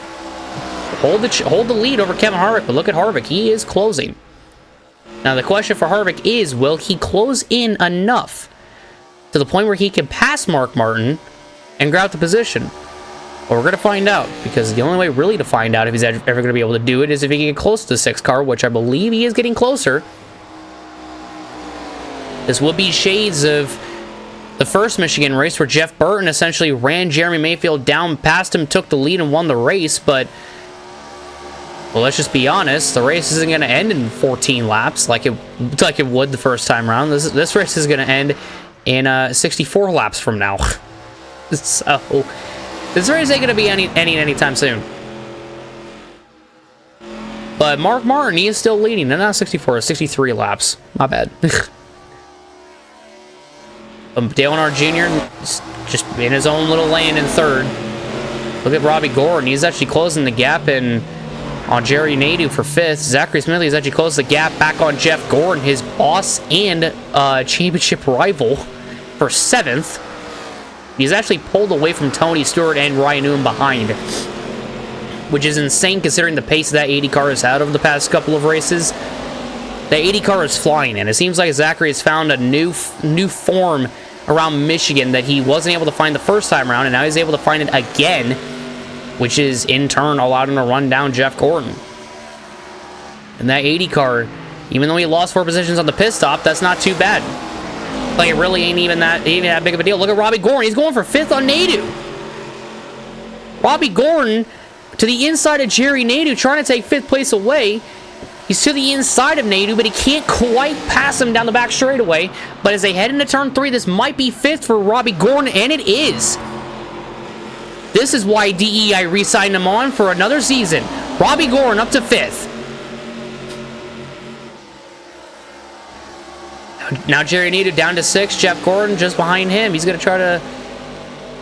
hold the lead over Kevin Harvick. But look at Harvick. He is closing. Now, the question for Harvick is, will he close in enough to the point where he can pass Mark Martin and grab the position? Well, we're going to find out, because the only way really to find out if he's ever going to be able to do it is if he can get close to the 6 car, which I believe he is getting closer. This will be shades of the first Michigan race where Jeff Burton essentially ran Jeremy Mayfield down past him, took the lead, and won the race. But, well, let's just be honest, the race isn't going to end in 14 laps like it would the first time around. This race is going to end in 64 laps from now. So, this race ain't going to be anytime soon. But Mark Martin, he is still leading. And not 64, 63 laps. My bad. Dale Earnhardt Jr. just in his own little lane in 3rd. Look at Robbie Gordon. He's actually closing the gap on Jerry Nadeau for 5th. Zachary Smithley has actually closed the gap back on Jeff Gordon, his boss and championship rival, for 7th. He's actually pulled away from Tony Stewart and Ryan Newman behind, which is insane considering the pace that 80 car has had over the past couple of races. The 80 car is flying, and it seems like Zachary has found a new form around Michigan that he wasn't able to find the first time around, and now he's able to find it again, which is in turn allowed him to run down Jeff Gordon. And that 80 car, even though he lost 4 positions on the pit stop, that's not too bad. Like, it really ain't even that big of a deal. Look at Robbie Gordon. He's going for 5th on Nadeau. Robbie Gordon to the inside of Jerry Nadeau, trying to take 5th place away. He's to the inside of Nadeau, but he can't quite pass him down the back straightaway. But as they head into turn 3, this might be 5th for Robbie Gordon, and it is. This is why DEI re-signed him on for another season. Robbie Gordon up to 5th. Now Jerry Nadeau down to 6th. Jeff Gordon just behind him. He's going to try to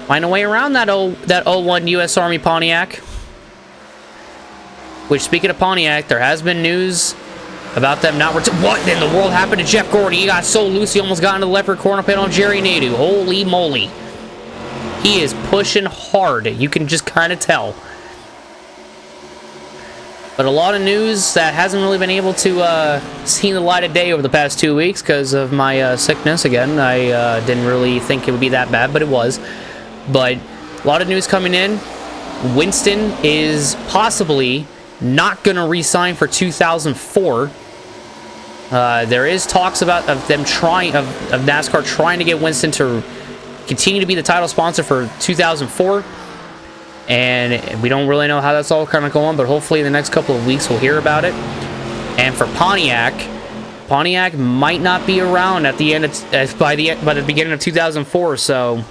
find a way around that 01 U.S. Army Pontiac. Which, speaking of Pontiac, there has been news about them not what in the world happened to Jeff Gordon? He got so loose he almost got into the left rear corner pit on Jerry Nadeau. Holy moly. He is pushing hard. You can just kind of tell. But a lot of news that hasn't really been able to see the light of day over the past 2 weeks because of my sickness again. I didn't really think it would be that bad, but it was. But a lot of news coming in. Winston is possibly not going to re-sign for 2004. There is talks about of NASCAR trying to get Winston to continue to be the title sponsor for 2004. And we don't really know how that's all kind of going, but hopefully in the next couple of weeks we'll hear about it. And for Pontiac might not be around at the end of, by the beginning of 2004. So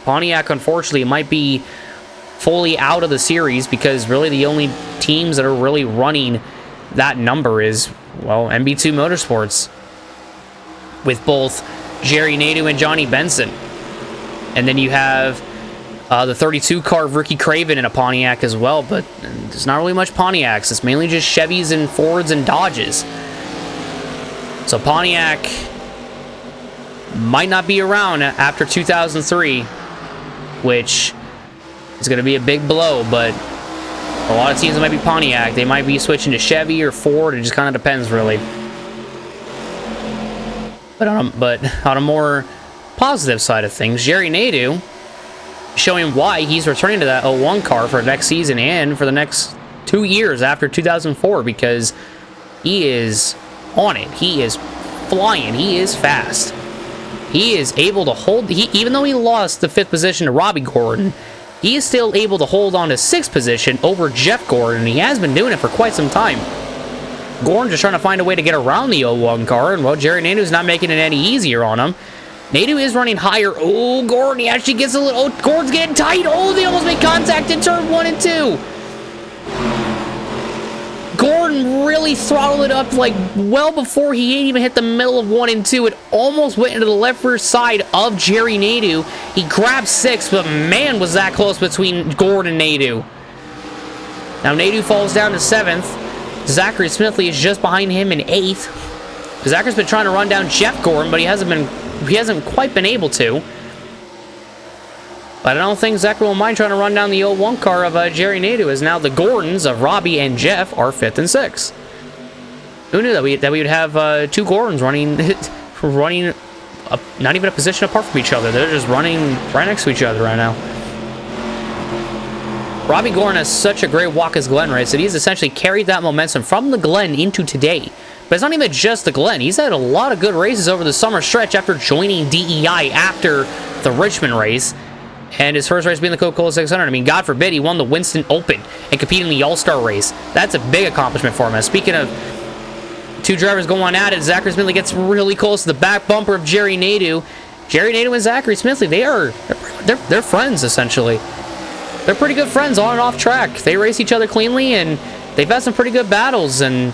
Pontiac, unfortunately, might be fully out of the series because really the only teams that are really running that number is, well, MB2 Motorsports with both Jerry Nadeau and Johnny Benson. And then you have the 32 car of Ricky Craven in a Pontiac as well, but there's not really much Pontiacs. It's mainly just Chevys and Fords and Dodges. So Pontiac might not be around after 2003, which is going to be a big blow, but a lot of teams that might be Pontiac, they might be switching to Chevy or Ford. It just kind of depends, really. But on a more positive side of things, Jerry Nadeau showing why he's returning to that 01 car for next season and for the next 2 years after 2004, because he is on it. He is flying. He is fast. He is able to hold, even though he lost the 5th position to Robbie Gordon, he is still able to hold on to 6th position over Jeff Gordon. He has been doing it for quite some time. Gordon just trying to find a way to get around the 01 car, and well, Jerry Nadeau's not making it any easier on him. Nadeau is running higher. Oh, Gordon, he actually gets a little... Oh, Gordon's getting tight. Oh, they almost made contact in turn 1 and 2. Gordon really throttled it up like well before he even hit the middle of 1 and 2. It almost went into the left rear side of Jerry Nadeau. He grabbed 6th, but man, was that close between Gordon and Nadeau. Now Nadeau falls down to 7th. Zachary Smithley is just behind him in 8th. Zachary's been trying to run down Jeff Gordon, but he hasn't quite been able to. But I don't think Zachary will mind trying to run down the 01 car of Jerry Nadeau, as now the Gordons of Robbie and Jeff are 5th and 6th. Who knew that we would have 2 Gordons running not even a position apart from each other. They're just running right next to each other right now. Robbie Gordon has such a great Watkins Glen race that he's essentially carried that momentum from the Glen into today. But it's not even just the Glen. He's had a lot of good races over the summer stretch after joining DEI after the Richmond race. And his first race being the Coca-Cola 600. I mean, God forbid, he won the Winston Open and competed in the All-Star race. That's a big accomplishment for him. And speaking of 2 drivers going at it, Zachary Smithley gets really close to the back bumper of Jerry Nadeau. Jerry Nadeau and Zachary Smithley, they're friends, essentially. They're pretty good friends on and off track. They race each other cleanly, and they've had some pretty good battles. And,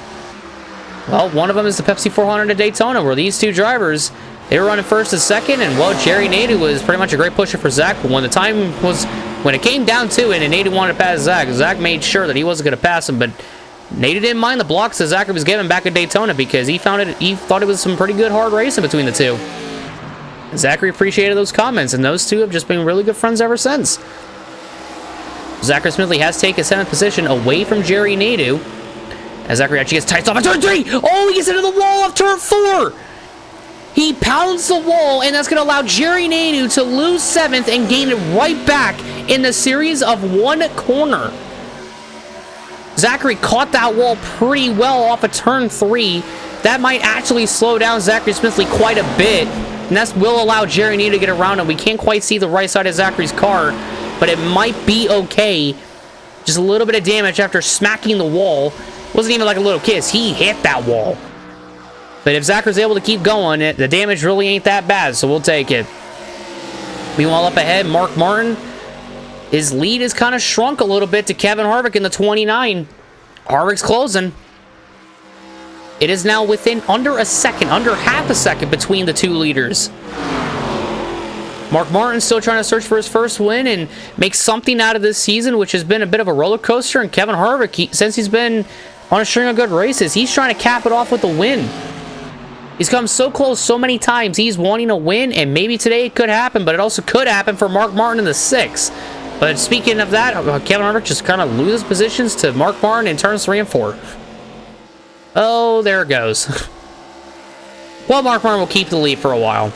well, one of them is the Pepsi 400 at Daytona, where these 2 drivers... They were running 1st and 2nd, and, well, Jerry Nadeau was pretty much a great pusher for Zach, but when it came down to it and Nadeau wanted to pass Zach made sure that he wasn't going to pass him, but Nadeau didn't mind the blocks that Zachary was giving back at Daytona because he thought it was some pretty good hard racing between the 2. Zachary appreciated those comments, and those 2 have just been really good friends ever since. Zachary Smithley has taken 7th position away from Jerry Nadeau, as Zachary actually gets tight off at turn 3! Oh, he gets into the wall of turn 4! He pounds the wall, and that's going to allow Jerry Nadeau to lose 7th and gain it right back in the series of 1 corner. Zachary caught that wall pretty well off of turn 3. That might actually slow down Zachary Smithley quite a bit, and that will allow Jerry Nadeau to get around him. We can't quite see the right side of Zachary's car, but it might be okay. Just a little bit of damage after smacking the wall Wasn't even like a little kiss. He hit that wall. But if Zachary's able to keep going, the damage really ain't that bad, so we'll take it. Meanwhile, up ahead, Mark Martin, his lead is kind of shrunk a little bit to Kevin Harvick in the 29. Harvick's closing. It is now within under a second, under half a second between the two leaders. Mark Martin's still trying to search for his first win and make something out of this season, which has been a bit of a roller coaster. And Kevin Harvick, since he's been on a string of good races, he's trying to cap it off with a win. He's come so close so many times. He's wanting a win, and maybe today it could happen, but it also could happen for Mark Martin in the 6. But speaking of that, Kevin Harvick just kind of loses positions to Mark Martin in turns 3 and 4. Oh, there it goes. Well, Mark Martin will keep the lead for a while.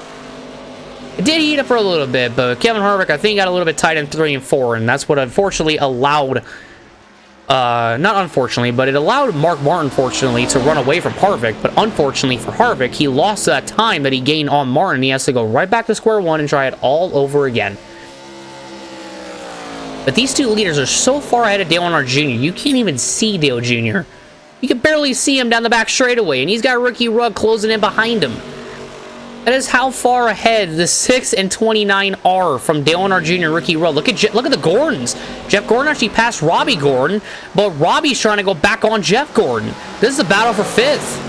It did heat up for a little bit, but Kevin Harvick, I think, got a little bit tight in 3 and 4, and that's what unfortunately allowed... not unfortunately, but it allowed Mark Martin, fortunately, to run away from Harvick. But unfortunately for Harvick, he lost that time that he gained on Martin. He has to go right back to square one and try it all over again. But these two leaders are so far ahead of Dale Earnhardt Jr., you can't even see Dale Jr. You can barely see him down the back straightaway, and he's got Ricky Rudd closing in behind him. That is how far ahead the 6 and 29 are from Dale Earnhardt Jr. and Ricky Rudd. Look at the Gordons. Jeff Gordon actually passed Robbie Gordon, but Robbie's trying to go back on Jeff Gordon. This is a battle for 5th.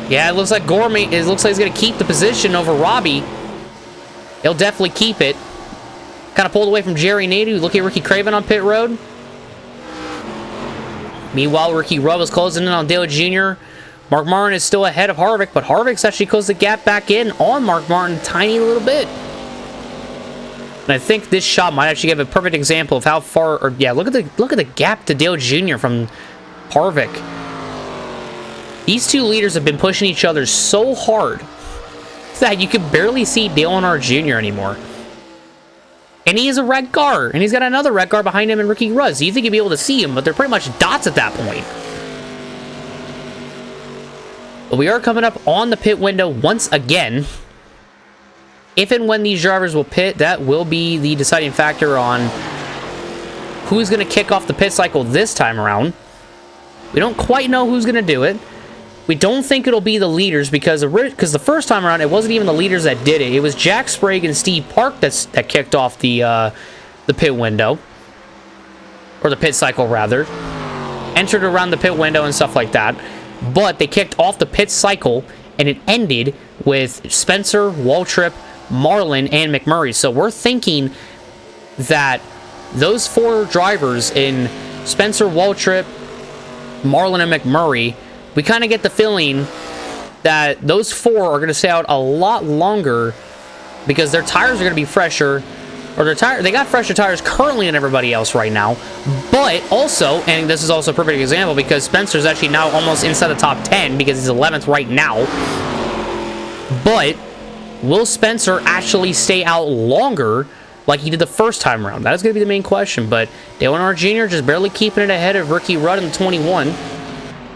Yeah, it looks like he's going to keep the position over Robbie. He'll definitely keep it. Kind of pulled away from Jerry Nadeau. Look at Ricky Craven on pit road. Meanwhile, Ricky Rudd was closing in on Dale Jr. Mark Martin is still ahead of Harvick, but Harvick's actually closed the gap back in on Mark Martin a tiny little bit. And I think this shot might actually give a perfect example of how far, or yeah, look at the gap to Dale Jr. from Harvick. These two leaders have been pushing each other so hard that you can barely see Dale Earnhardt Jr. anymore. And he is a red car, and he's got another red car behind him and Ricky Rudd. So you think you'd be able to see him, but they're pretty much dots at that point. But we are coming up on the pit window once again. If and when these drivers will pit, that will be the deciding factor on who's going to kick off the pit cycle this time around. We don't quite know who's going to do it. We don't think it'll be the leaders because the first time around, it wasn't even the leaders that did it. It was Jack Sprague and Steve Park that kicked off the pit window. Or the pit cycle, rather. Entered around the pit window and stuff like that. But they kicked off the pit cycle, and it ended with Spencer, Waltrip, Marlin, and McMurray. So we're thinking that those 4 drivers in Spencer, Waltrip, Marlin, and McMurray, we kind of get the feeling that those 4 are going to stay out a lot longer because their tires are going to be fresher. Or they got fresher tires currently than everybody else right now. But also, and this is also a perfect example because Spencer's actually now almost inside the top 10 because he's 11th right now. But will Spencer actually stay out longer like he did the first time around? That is going to be the main question. But Dale Earnhardt Jr. just barely keeping it ahead of Ricky Rudd in the 21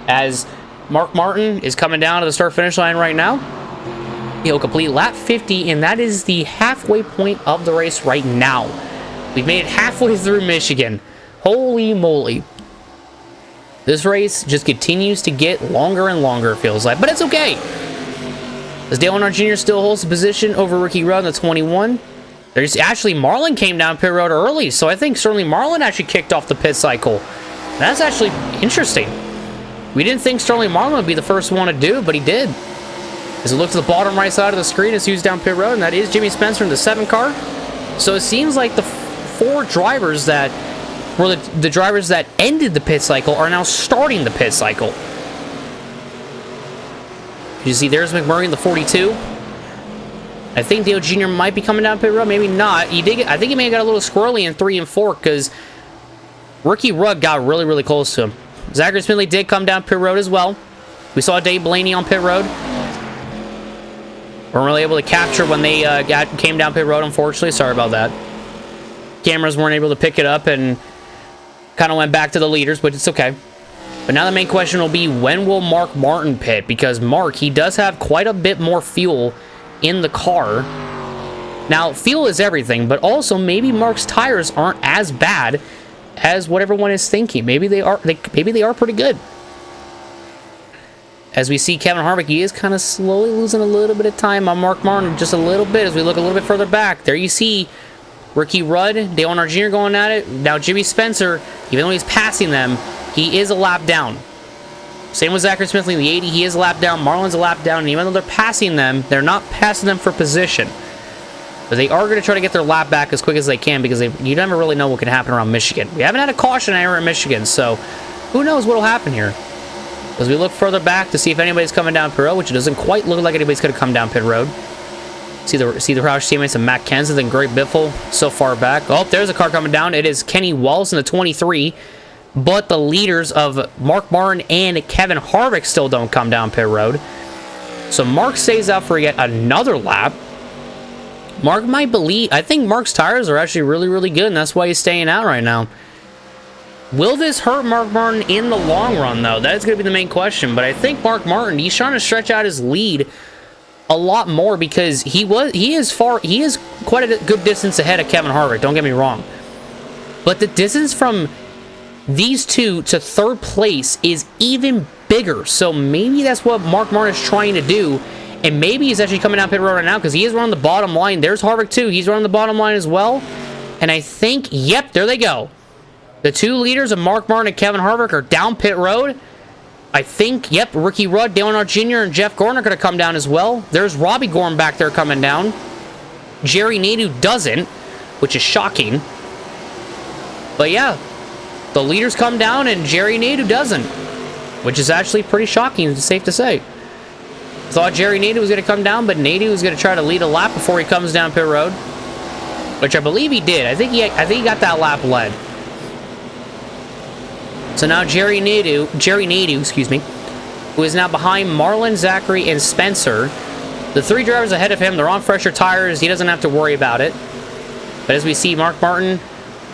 as Mark Martin is coming down to the start-finish line right now. He'll complete lap 50, and that is the halfway point of the race right now. We've made it halfway through Michigan. Holy moly. This race just continues to get longer and longer, it feels like. But it's okay. As Dale Earnhardt Jr. still holds the position over Ricky Rudd in the 21. There's actually, Marlin came down pit road early, so I think certainly Marlin actually kicked off the pit cycle. That's actually interesting. We didn't think Sterling Marlin would be the first one to do, but he did. As it looks to the bottom right side of the screen as he was down pit road, and that is Jimmy Spencer in the 7 car. So it seems like the 4 drivers that were the drivers that ended the pit cycle are now starting the pit cycle. You see, there's McMurray in the 42. I think Dale Jr. might be coming down pit road, maybe not. I think he may have got a little squirrely in 3 and 4 because Ricky Rudd got really, really close to him. Zachary Smidley did come down pit road as well. We saw Dave Blaney on pit road. Weren't really able to capture when they came down pit road, unfortunately. Sorry about that. Cameras weren't able to pick it up and kind of went back to the leaders, but it's okay. But now the main question will be, when will Mark Martin pit? Because Mark, he does have quite a bit more fuel in the car. Now, fuel is everything, but also maybe Mark's tires aren't as bad as what everyone is thinking. Maybe they are pretty good. As we see Kevin Harvick, he is kind of slowly losing a little bit of time on Mark Martin, just a little bit as we look a little bit further back. There you see Ricky Rudd, Dale Earnhardt Jr. going at it. Now Jimmy Spencer, even though he's passing them, he is a lap down. Same with Zachary Smith in the 80, he is a lap down. Marlin's a lap down, and even though they're passing them, they're not passing them for position. But they are going to try to get their lap back as quick as they can because you never really know what can happen around Michigan. We haven't had a caution error in Michigan, so who knows what will happen here. As we look further back to see if anybody's coming down pit road, which it doesn't quite look like anybody's going to come down pit road. See the Roush teammates of Matt Kenseth and Greg Biffle so far back. Oh, there's a car coming down. It is Kenny Wallace in the 23. But the leaders of Mark Martin and Kevin Harvick still don't come down pit road. So Mark stays out for yet another lap. Mark might believe... I think Mark's tires are actually really, really good, and that's why he's staying out right now. Will this hurt Mark Martin in the long run, though? That's going to be the main question. But I think Mark Martin, he's trying to stretch out his lead a lot more because he is quite a good distance ahead of Kevin Harvick, don't get me wrong. But the distance from these two to third place is even bigger. So maybe that's what Mark Martin is trying to do. And maybe he's actually coming down pit road right now because he is running the bottom line. There's Harvick too. He's running the bottom line as well. And I think, yep, there they go. The two leaders of Mark Martin and Kevin Harvick are down pit road. I think, yep, Ricky Rudd, Dale Earnhardt Jr., and Jeff Gordon are going to come down as well. There's Robbie Gordon back there coming down. Jerry Nadeau doesn't, which is shocking. But yeah, the leaders come down and Jerry Nadeau doesn't, which is actually pretty shocking, it's safe to say. Thought Jerry Nadeau was going to come down, but Nadeau was going to try to lead a lap before he comes down pit road, which I believe he did. I think he got that lap led. So now Jerry Nadeau, excuse me, who is now behind Marlin, Zachary, and Spencer. The three drivers ahead of him, they're on fresher tires. He doesn't have to worry about it. But as we see, Mark Martin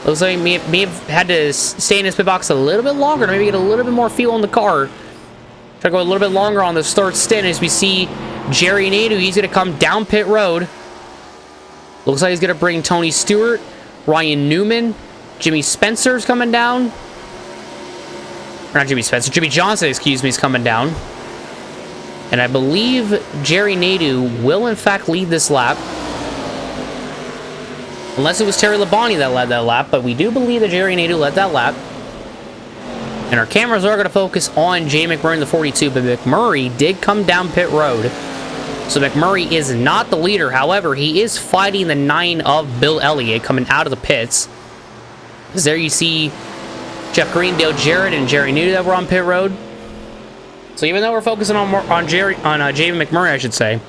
looks like he may have had to stay in his pit box a little bit longer to maybe get a little bit more fuel in the car. Try to go a little bit longer on this third stint. As we see Jerry Nadeau, he's going to come down pit road. Looks like he's going to bring Tony Stewart, Ryan Newman, Jimmy Spencer's coming down. Or not Jimmy Spencer, Jimmie Johnson, excuse me, is coming down. And I believe Jerry Nadeau will, in fact, lead this lap. Unless it was Terry Labonte that led that lap, but we do believe that Jerry Nadeau led that lap. And our cameras are going to focus on Jay McMurray in the 42, but McMurray did come down pit road. So McMurray is not the leader. However, he is fighting the 9 of Bill Elliott coming out of the pits. As there you see Jeff Green, Dale Jarrett, and Jerry Nadeau that were on pit road. So even though we're focusing on Jamie McMurray, I should say,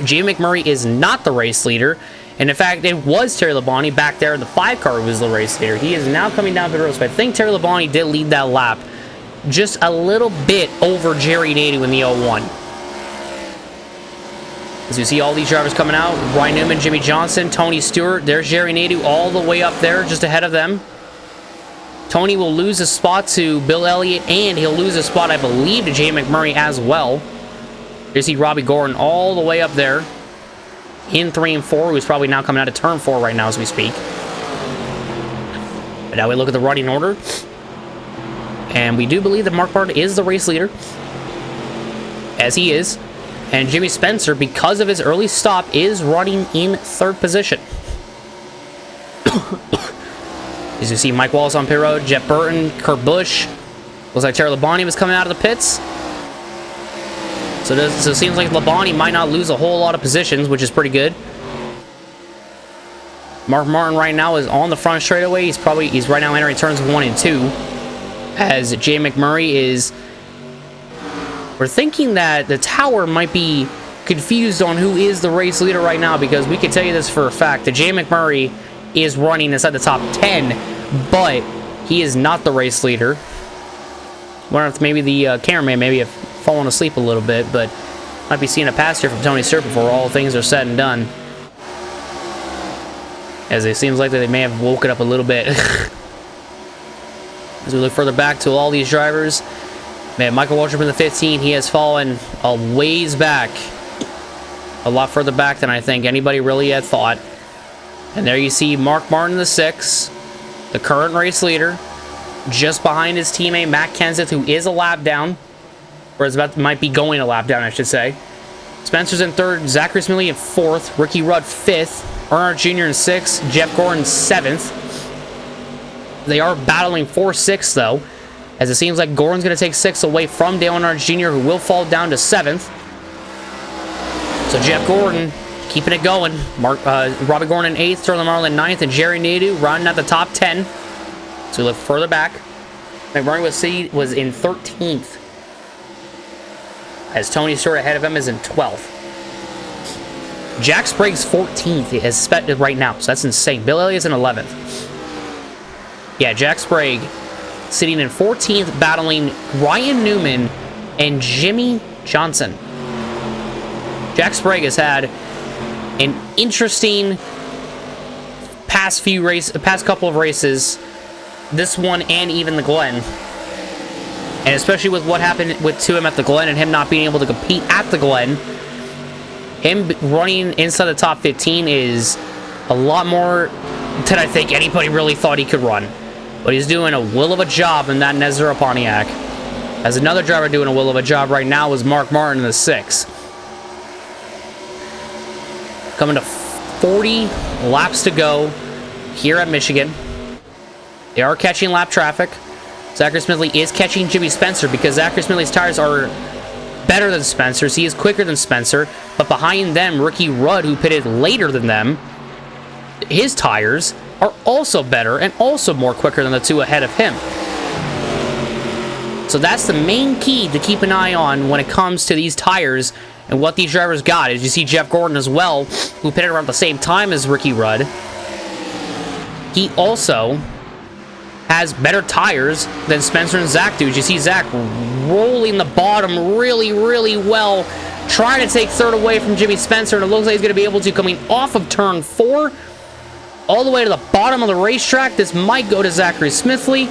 Jamie McMurray is not the race leader. And in fact, it was Terry Labonte back there in the 5 car who was the race leader. He is now coming down pit road. So I think Terry Labonte did lead that lap just a little bit over Jerry Nadeau in the 01. As you see all these drivers coming out, Ryan Newman, Jimmie Johnson, Tony Stewart. There's Jerry Nadeau all the way up there, just ahead of them. Tony will lose a spot to Bill Elliott, and he'll lose a spot, I believe, to Jay McMurray as well. You see Robbie Gordon all the way up there in 3 and 4, who's probably now coming out of turn 4 right now as we speak. But now we look at the running order, and we do believe that Mark Martin is the race leader, as he is. And Jimmy Spencer, because of his early stop, is running in 3rd position. As you see Mike Wallace on pit road, Jeff Burton, Kurt Busch. Looks like Terry Labonte was coming out of the pits. So it seems like Labonte might not lose a whole lot of positions, which is pretty good. Mark Martin right now is on the front straightaway. He's right now entering turns 1 and 2. As Jay McMurray is... We're thinking that the tower might be confused on who is the race leader right now, because we can tell you this for a fact, that Jay McMurray is running inside the top 10, but he is not the race leader. I wonder if maybe the cameraman maybe have fallen asleep a little bit, but might be seeing a pass here from Tony Stewart before all things are said and done. As it seems like that they may have woken up a little bit. As we look further back to all these drivers, man, Michael Waltrip in the 15, he has fallen a ways back. A lot further back than I think anybody really had thought. And there you see Mark Martin in the 6. the current race leader, just behind his teammate Matt Kenseth, who is a lap down, or might be going a lap down, I should say. Spencer's in third, Zachary Smiley in fourth, Ricky Rudd fifth, Earnhardt Jr. in sixth, Jeff Gordon seventh. They are battling for sixth, though, as it seems like Gordon's going to take sixth away from Dale Earnhardt Jr., who will fall down to seventh. So Jeff Gordon keeping it going. Robbie Gordon in eighth, Sterling Marlin in ninth, and Jerry Nadeau rounding out the top 10. So we look further back. McMurray was in 13th, as Tony Stewart ahead of him is in 12th. Jack Sprague's 14th is right now, so that's insane. Bill Elliott's in 11th. Yeah, Jack Sprague sitting in 14th, battling Ryan Newman and Jimmie Johnson. Jack Sprague has had an interesting past couple of races, this one and even the Glen. And especially with what happened to him at the Glen and him not being able to compete at the Glen, him running inside the top 15 is a lot more than I think anybody really thought he could run. But he's doing a will of a job in that Nezera Pontiac. As another driver doing a will of a job right now is Mark Martin in the 6th. Coming to 40 laps to go here at Michigan. They are catching lap traffic. Zachary Smiley is catching Jimmy Spencer because Zachary Smiley's tires are better than Spencer's. He is quicker than Spencer, but behind them, Ricky Rudd, who pitted later than them, his tires are also better and also more quicker than the two ahead of him. So that's the main key to keep an eye on when it comes to these tires and what these drivers got. As you see Jeff Gordon as well, who pitted around the same time as Ricky Rudd. He also has better tires than Spencer and Zach do. As you see Zach rolling the bottom really, really well, trying to take third away from Jimmy Spencer, and it looks like he's going to be able to, coming off of turn 4, all the way to the bottom of the racetrack. This might go to Zachary Smiley.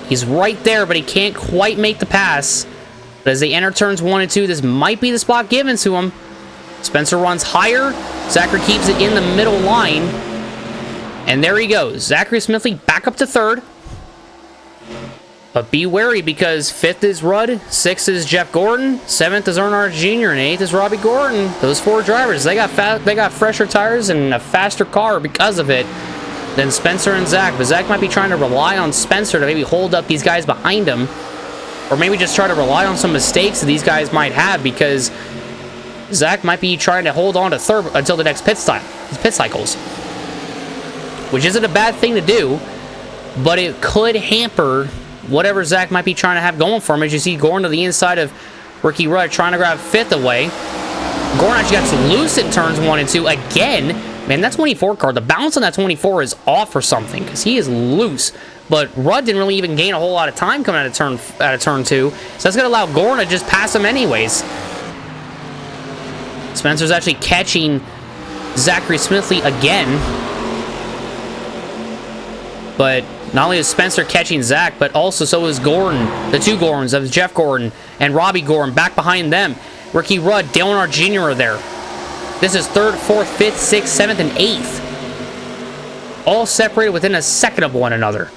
He's right there, but he can't quite make the pass. But as they enter turns 1 and 2, this might be the spot given to him. Spencer runs higher. Zachary keeps it in the middle line. And there he goes. Zachary Smiley back up to third. But be wary, because 5th is Rudd, 6th is Jeff Gordon, 7th is Earnhardt Jr., and 8th is Robbie Gordon. Those 4 drivers, they got fresher tires and a faster car because of it than Spencer and Zach. But Zach might be trying to rely on Spencer to maybe hold up these guys behind him, or maybe just try to rely on some mistakes that these guys might have, because Zach might be trying to hold on to third until the next pit cycles. Which isn't a bad thing to do, but it could hamper whatever Zach might be trying to have going for him. As you see Gordon to the inside of Ricky Rudd, trying to grab 5th away. Gordon actually got loose in turns 1 and 2 again. Man, that 24 car, the balance on that 24 is off or something, because he is loose. But Rudd didn't really even gain a whole lot of time coming out of turn 2, so that's going to allow Gordon to just pass him anyways. Spencer's actually catching Zachary Smiley again. But not only is Spencer catching Zach, but also so is Gordon. The 2 Gordons of Jeff Gordon and Robbie Gordon back behind them. Ricky Rudd, Dale Earnhardt Jr. are there. This is 3rd, 4th, 5th, 6th, 7th, and 8th. All separated within a second of one another.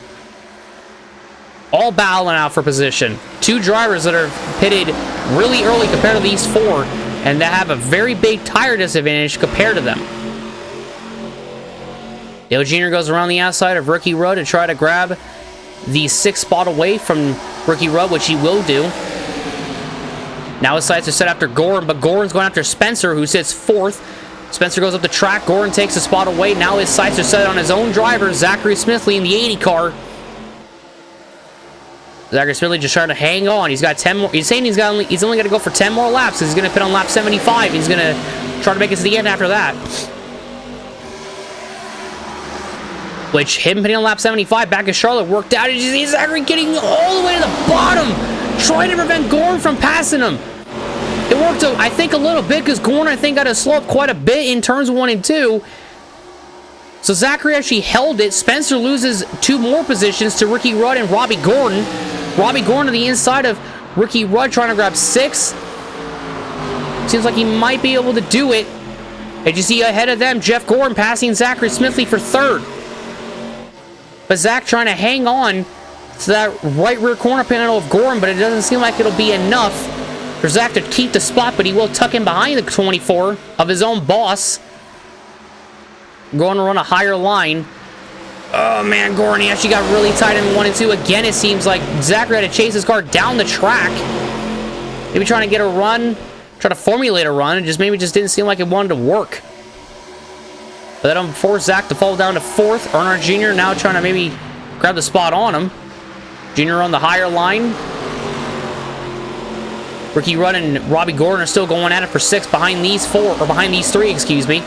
All battling out for position. 2 drivers that are pitted really early compared to these 4, and that have a very big tire disadvantage compared to them. Dale Jr. goes around the outside of Ricky Rudd to try to grab the 6th spot away from Ricky Rudd, which he will do. Now his sights are set after Gordon, but Gordon's going after Spencer, who sits 4th. Spencer goes up the track. Gordon takes a spot away. Now his sights are set on his own driver, Zachary Smiley, in the 80 car. Zachary Smiley just trying to hang on. He's got 10 more. He's saying he's only got to go for 10 more laps. He's going to pit on lap 75. He's going to try to make it to the end after that. Which, him hitting on lap 75 back in Charlotte worked out. You see Zachary getting all the way to the bottom, trying to prevent Gordon from passing him. It worked, I think, a little bit, because Gordon, I think, got to slow up quite a bit in turns 1 and 2. So Zachary actually held it. Spencer loses 2 more positions to Ricky Rudd and Robbie Gordon. Robbie Gordon to the inside of Ricky Rudd, trying to grab 6th. Seems like he might be able to do it. As you see ahead of them, Jeff Gordon passing Zachary Smiley for 3rd. But Zach trying to hang on to that right rear corner panel of Gordon, but it doesn't seem like it'll be enough for Zach to keep the spot, but he will tuck in behind the 24 of his own boss. Going to run a higher line. Oh man, Gordon, he actually got really tight in 1 and 2. Again, it seems like Zachary had to chase his car down the track. Maybe trying to get a run, try to formulate a run, and maybe just didn't seem like it wanted to work. But that'll force Zach to fall down to 4th. Earnhardt Jr. now trying to maybe grab the spot on him. Jr. on the higher line. Ricky Rudd and Robbie Gordon are still going at it for 6 behind these 3, excuse me.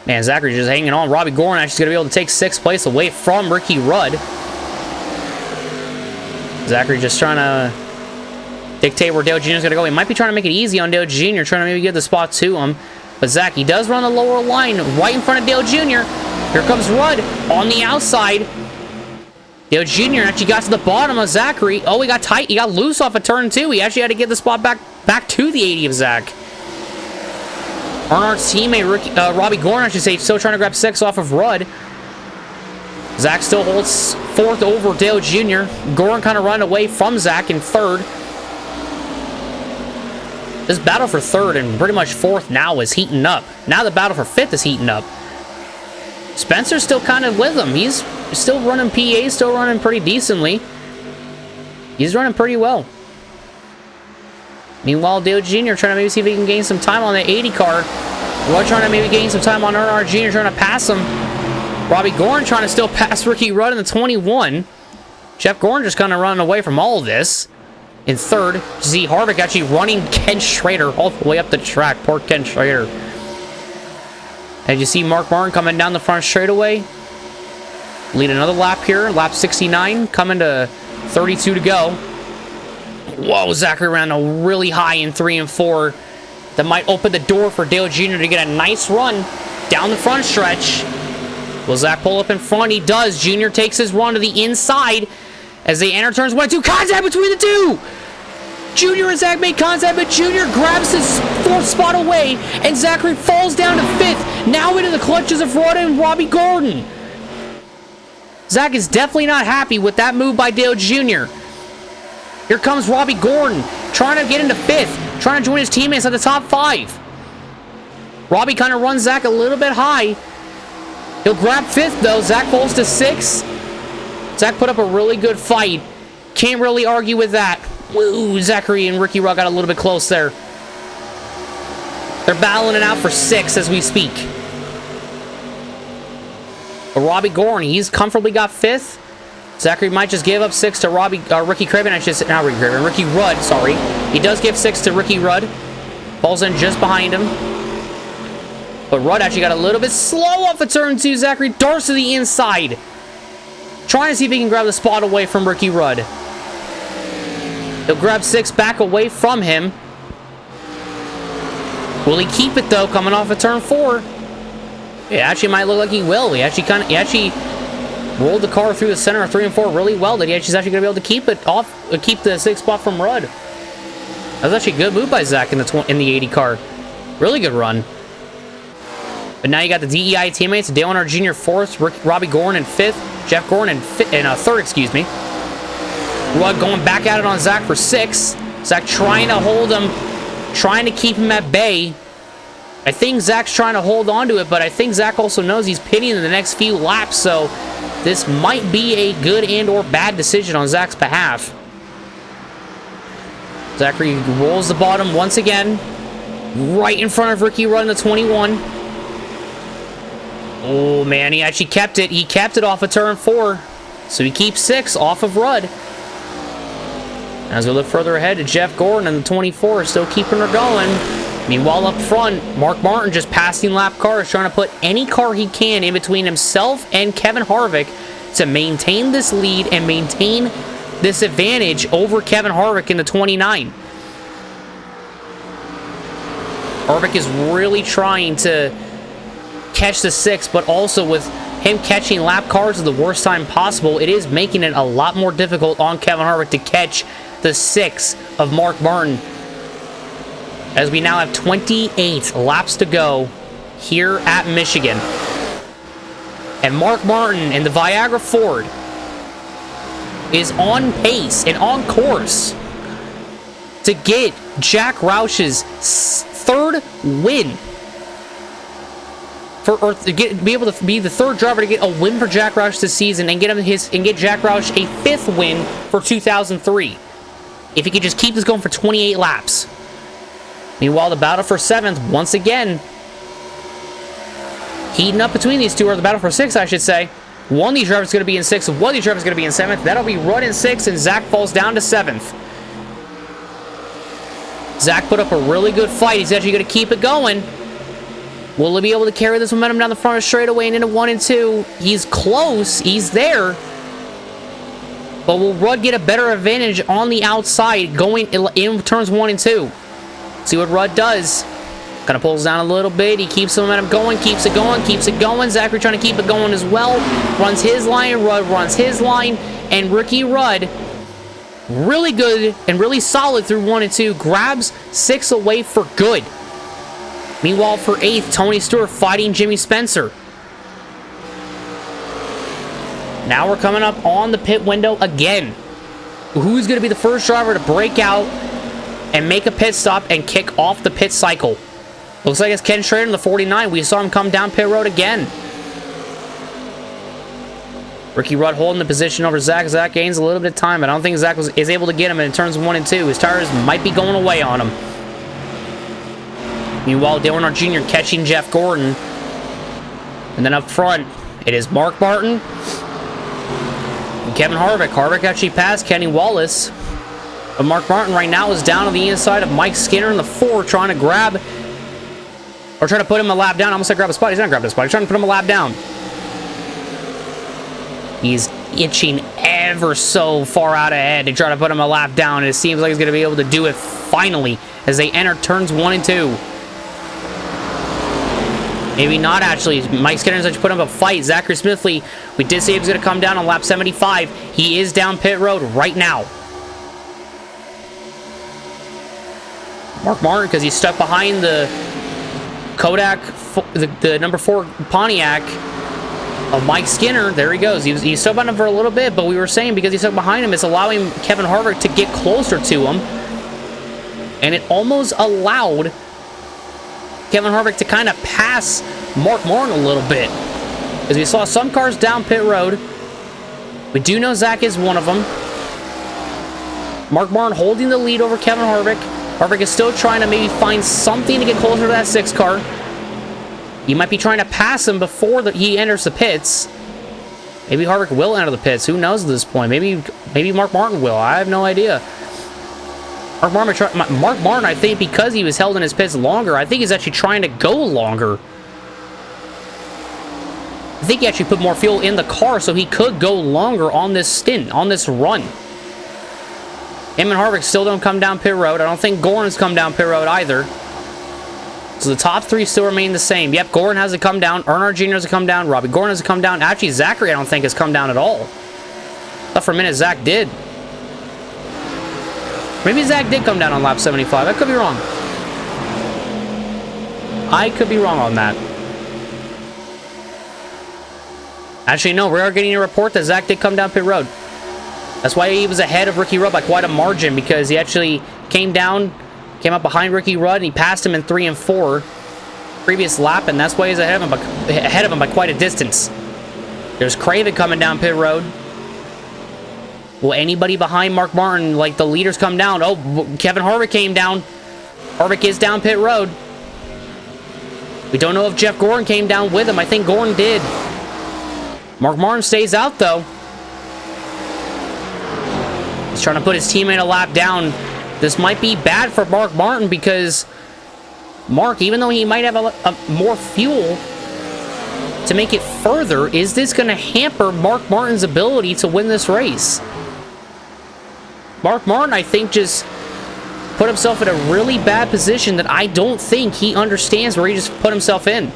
Man, Zachary just hanging on. Robbie Gordon actually going to be able to take 6th place away from Ricky Rudd. Zachary just trying to dictate where Dale Jr. is going to go. He might be trying to make it easy on Dale Jr., trying to maybe give the spot to him. But Zach, he does run the lower line right in front of Dale Jr. Here comes Rudd on the outside. Dale Jr. actually got to the bottom of Zachary. Oh, he got tight. He got loose off of turn 2. He actually had to get the spot back to the 80 of Zach. Earnhardt's teammate, Robbie Gordon, I should say, still trying to grab 6 off of Rudd. Zach still holds 4th over Dale Jr. Gordon kind of running away from Zach in 3rd. This battle for 3rd and pretty much 4th now is heating up. Now the battle for 5th is heating up. Spencer's still kind of with him. He's still running PA, still running pretty decently. He's running pretty well. Meanwhile, Dale Jr. trying to maybe see if he can gain some time on the 80 car. Rudd trying to maybe gain some time on Earnhardt Jr. trying to pass him. Robbie Gordon trying to still pass Ricky Rudd in the 21. Jeff Gordon just kind of running away from all of this. In 3rd, Z Harvick actually running Ken Schrader all the way up the track. Poor Ken Schrader. And you see Mark Martin coming down the front straightaway. Lead another lap here. Lap 69, coming to 32 to go. Whoa, Zachary ran a really high in 3 and 4. That might open the door for Dale Jr. to get a nice run down the front stretch. Will Zach pull up in front? He does. Jr. takes his run to the inside as they enter turns 1 and 2. Contact between the two! Jr. and Zach make contact, but Jr. grabs his 4th spot away, and Zachary falls down to 5th, now into the clutches of Rudd and Robbie Gordon. Zach is definitely not happy with that move by Dale Jr. Here comes Robbie Gordon, trying to get into 5th, trying to join his teammates at the top 5. Robbie kind of runs Zach a little bit high. He'll grab 5th, though. Zach falls to 6th. Zach put up a really good fight. Can't really argue with that. Woo, Zachary and Ricky Rudd got a little bit close there. They're battling it out for 6 as we speak. But Robbie Gordon, he's comfortably got 5th. Zachary might just give up 6 to Ricky Craven. Ricky Rudd, sorry. He does give 6 to Ricky Rudd. Falls in just behind him. But Rudd actually got a little bit slow off of turn 2. Zachary darts to the inside. Trying to see if he can grab the spot away from Ricky Rudd. He'll grab 6 back away from him. Will he keep it, though, coming off of turn 4? It actually might look like he will. He actually rolled the car through the center of 3 and 4 really well. That he's actually going to be able to keep it off, keep the 6th spot from Rudd. That was actually a good move by Zach in the 80 car. Really good run. But now you got the DEI teammates: Dale Earnhardt Jr. 4th, Robbie Gordon in 5th, Jeff Gordon in 3rd, excuse me. Rudd going back at it on Zach for 6. Zach trying to hold him, trying to keep him at bay. I think Zach's trying to hold on to it, but I think Zach also knows he's pitting in the next few laps, so this might be a good and or bad decision on Zach's behalf. Zachary rolls the bottom once again, right in front of Ricky Rudd in the 21. Oh man, he actually kept it. He kept it off of turn 4, so he keeps 6 off of Rudd. As we look further ahead to Jeff Gordon and the 24, still keeping her going. Meanwhile, up front, Mark Martin just passing lap cars, trying to put any car he can in between himself and Kevin Harvick to maintain this lead and maintain this advantage over Kevin Harvick in the 29. Harvick is really trying to catch the 6, but also with him catching lap cars at the worst time possible, it is making it a lot more difficult on Kevin Harvick to catch the 6 of Mark Martin. As we now have 28 laps to go here at Michigan. And Mark Martin in the Viagra Ford is on pace and on course to get Jack Roush's third win. Be able to be the third driver to get a win for Jack Roush this season and get Jack Roush a 5th win for 2003. If he could just keep this going for 28 laps. Meanwhile, the battle for 7th, once again, heating up between these two, or the battle for 6th, I should say. One of these drivers is going to be in 6th, one of these drivers is going to be in 7th. That'll be Rudd in 6th, and Zach falls down to 7th. Zach put up a really good fight. He's actually going to keep it going. Will he be able to carry this momentum down the front of the straightaway and into 1 and 2? He's close. He's there. But will Rudd get a better advantage on the outside going in turns 1 and 2? See what Rudd does. Kind of pulls down a little bit. He keeps the momentum going, keeps it going, keeps it going. Zachary trying to keep it going as well. Runs his line. Rudd runs his line. And Ricky Rudd, really good and really solid through 1 and 2. Grabs 6 away for good. Meanwhile, for 8th, Tony Stewart fighting Jimmy Spencer. Now we're coming up on the pit window again. Who's going to be the first driver to break out and make a pit stop and kick off the pit cycle? Looks like it's Ken Schrader in the 49. We saw him come down pit road again. Ricky Rudd holding the position over Zach. Zach gains a little bit of time. I don't think Zach is able to get him in turns 1 and 2. His tires might be going away on him. Meanwhile, Dale Earnhardt Jr. catching Jeff Gordon. And then up front, it is Mark Martin and Kevin Harvick. Harvick actually passed Kenny Wallace. But Mark Martin right now is down on the inside of Mike Skinner in the 4, trying to grab, or trying to put him a lap down. I almost said grab a spot. He's not grabbing a spot. He's trying to put him a lap down. He's itching ever so far out ahead to try to put him a lap down. And it seems like he's going to be able to do it finally as they enter turns 1 and 2. Maybe not, actually. Mike Skinner's actually put up a fight. Zachary Smithley, we did say he was going to come down on lap 75. He is down pit road right now. Mark Martin, because he's stuck behind the Kodak, the number 4 Pontiac of Mike Skinner. There he goes. He's stuck behind him for a little bit, but we were saying because he's stuck behind him, it's allowing Kevin Harvick to get closer to him. And it almost allowed Kevin Harvick to kind of pass Mark Martin a little bit. As we saw some cars down pit road. We do know Zach is one of them. Mark Martin holding the lead over Kevin Harvick. Harvick is still trying to maybe find something to get closer to that 6 car. He might be trying to pass him before he enters the pits. Maybe Harvick will enter the pits. Who knows at this point? Maybe Mark Martin will. I have no idea. Mark Martin, I think, because he was held in his pits longer, I think he's actually trying to go longer. I think he actually put more fuel in the car so he could go longer on this stint, on this run. Him and Harvick still don't come down pit road. I don't think Gordon's come down pit road either. So the top 3 still remain the same. Yep, Gordon hasn't come down. Earnhardt Jr. hasn't come down. Robbie Gordon hasn't come down. Actually, Zachary, I don't think, has come down at all. But for a minute, Zach did. Maybe Zach did come down on lap 75. I could be wrong. I could be wrong on that. Actually, no, we are getting a report that Zach did come down pit road. That's why he was ahead of Ricky Rudd by quite a margin, because he actually came up behind Ricky Rudd, and he passed him in 3 and 4 previous lap, and that's why he's ahead of him by quite a distance. There's Craven coming down pit road. Will anybody behind Mark Martin, like the leaders, come down? Oh, Kevin Harvick came down. Harvick is down pit road. We don't know if Jeff Gordon came down with him. I think Gordon did. Mark Martin stays out, though. He's trying to put his teammate a lap down. This might be bad for Mark Martin because Mark, even though he might have a more fuel to make it further, is this going to hamper Mark Martin's ability to win this race? Mark Martin, I think, just put himself in a really bad position that I don't think he understands where he just put himself in.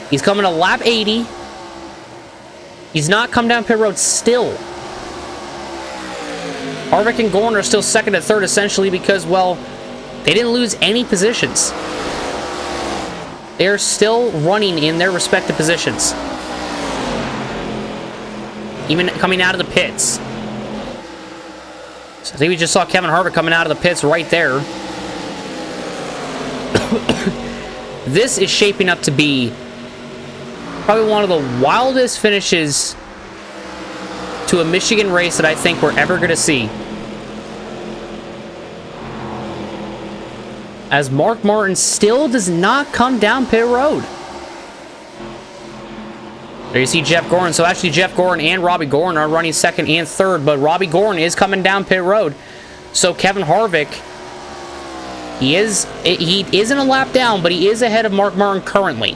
He's coming to lap 80. He's not come down pit road still. Harvick and Gordon are still second and third, essentially, because, well, they didn't lose any positions. They're still running in their respective positions. Even coming out of the pits. So I think we just saw Kevin Harvick coming out of the pits right there. This is shaping up to be probably one of the wildest finishes to a Michigan race that I think we're ever going to see. As Mark Martin still does not come down pit road. There you see Jeff Gordon. So actually Jeff Gordon and Robbie Gordon are running second and third, but Robbie Gordon is coming down pit road. So Kevin Harvick, he isn't a lap down, but he is ahead of Mark Martin currently.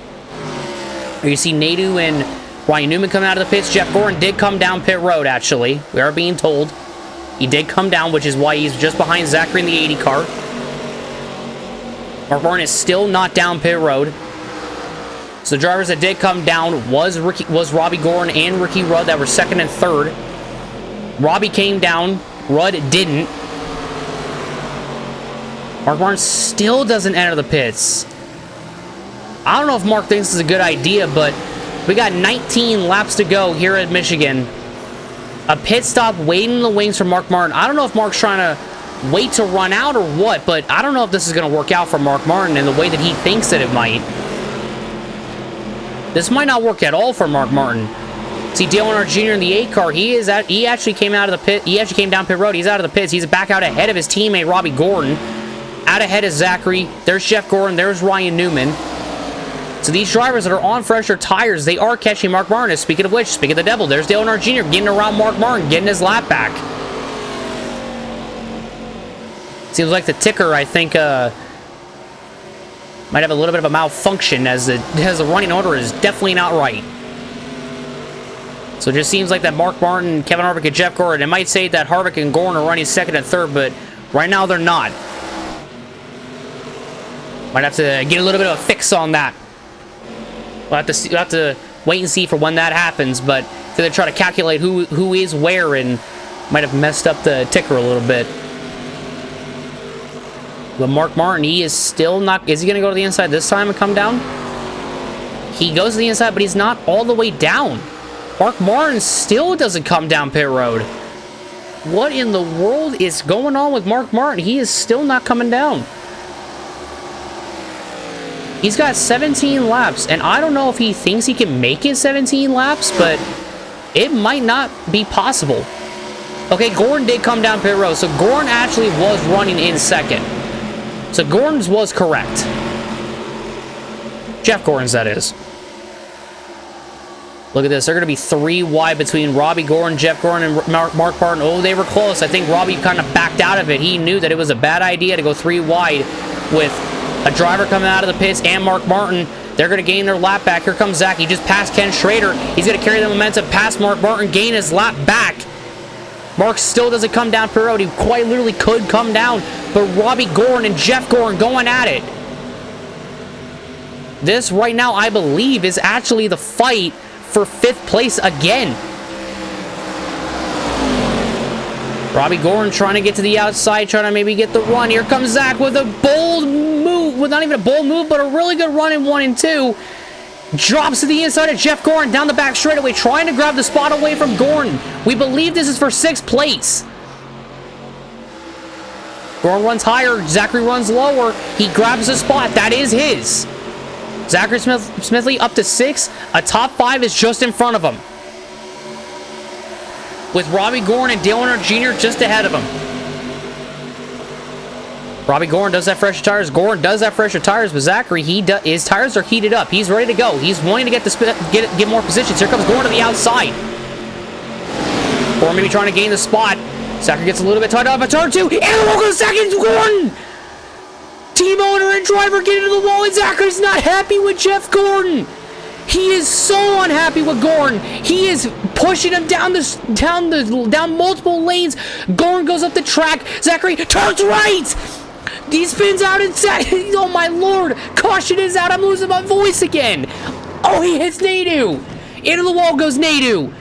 There you see Nadeau and Ryan Newman coming out of the pits. Jeff Gordon did come down pit road, actually. We are being told. He did come down, which is why he's just behind Zachary in the 80 car. Mark Martin is still not down pit road. So the drivers that did come down was Robbie Gordon and Ricky Rudd that were second and third. Robbie came down. Rudd didn't. Mark Martin still doesn't enter the pits. I don't know if Mark thinks this is a good idea, but we got 19 laps to go here at Michigan. A pit stop waiting in the wings for Mark Martin. I don't know if Mark's trying to wait to run out or what, but I don't know if this is going to work out for Mark Martin in the way that he thinks that it might. This might not work at all for Mark Martin. See Dale Earnhardt Jr. in the 8 car. He actually came out of the pit. He actually came down pit road. He's out of the pits. He's back out ahead of his teammate Robbie Gordon. Out ahead of Zachary. There's Jeff Gordon. There's Ryan Newman. So these drivers that are on fresher tires, they are catching Mark Martin. Speaking of which, speaking of the devil, there's Dale Earnhardt Jr. getting around Mark Martin, getting his lap back. Seems like the ticker, I think, might have a little bit of a malfunction as the running order is definitely not right. So it just seems like that Mark Martin, Kevin Harvick, and Jeff Gordon, it might say that Harvick and Gordon are running second and third, but right now they're not. Might have to get a little bit of a fix on that. We'll have to wait and see for when that happens, but they're trying to calculate who is where and might have messed up the ticker a little bit. But Mark Martin, he is still not... Is he going to go to the inside this time and come down? He goes to the inside, but he's not all the way down. Mark Martin still doesn't come down pit road. What in the world is going on with Mark Martin? He is still not coming down. He's got 17 laps, and I don't know if he thinks he can make it 17 laps, but it might not be possible. Okay, Gordon did come down pit road, so Gordon actually was running in second. So Gordon's was correct. Jeff Gordon's, that is. Look at this. They're going to be 3 wide between Robbie Gordon, Jeff Gordon, and Mark Martin. Oh, they were close. I think Robbie kind of backed out of it. He knew that it was a bad idea to go 3 wide with a driver coming out of the pits and Mark Martin. They're going to gain their lap back. Here comes Zach. He just passed Ken Schrader. He's going to carry the momentum past Mark Martin, gain his lap back. Mark still doesn't come down pit road. He quite literally could come down, but Robbie Gordon and Jeff Gordon going at it. This right now, I believe, is actually the fight for 5th place again. Robbie Gordon trying to get to the outside, trying to maybe get the run. Here comes Zach with a bold move. Well, not even a bold move, but a really good run in 1 and 2. Drops to the inside of Jeff Gordon down the back straightaway, trying to grab the spot away from Gordon. We believe this is for 6th place. Gordon runs higher. Zachary runs lower. He grabs the spot. That is his. Zachary Smithley up to 6. A top 5 is just in front of him, with Robbie Gordon and Dale Earnhardt Jr. just ahead of him. Robbie Gordon does have fresher tires. Gordon does have fresher tires, but Zachary, his tires are heated up. He's ready to go. He's wanting to get more positions. Here comes Gordon to the outside. Gordon maybe trying to gain the spot. Zachary gets a little bit tied up at turn 2. And the wall goes second. Gordon! Team owner and driver get into the wall, and Zachary's not happy with Jeff Gordon. He is so unhappy with Gordon. He is pushing him down multiple lanes. Gordon goes up the track. Zachary turns right. He spins out and oh my lord! Caution is out. I'm losing my voice again. Oh, he hits Nadeau. Into the wall goes Nadeau.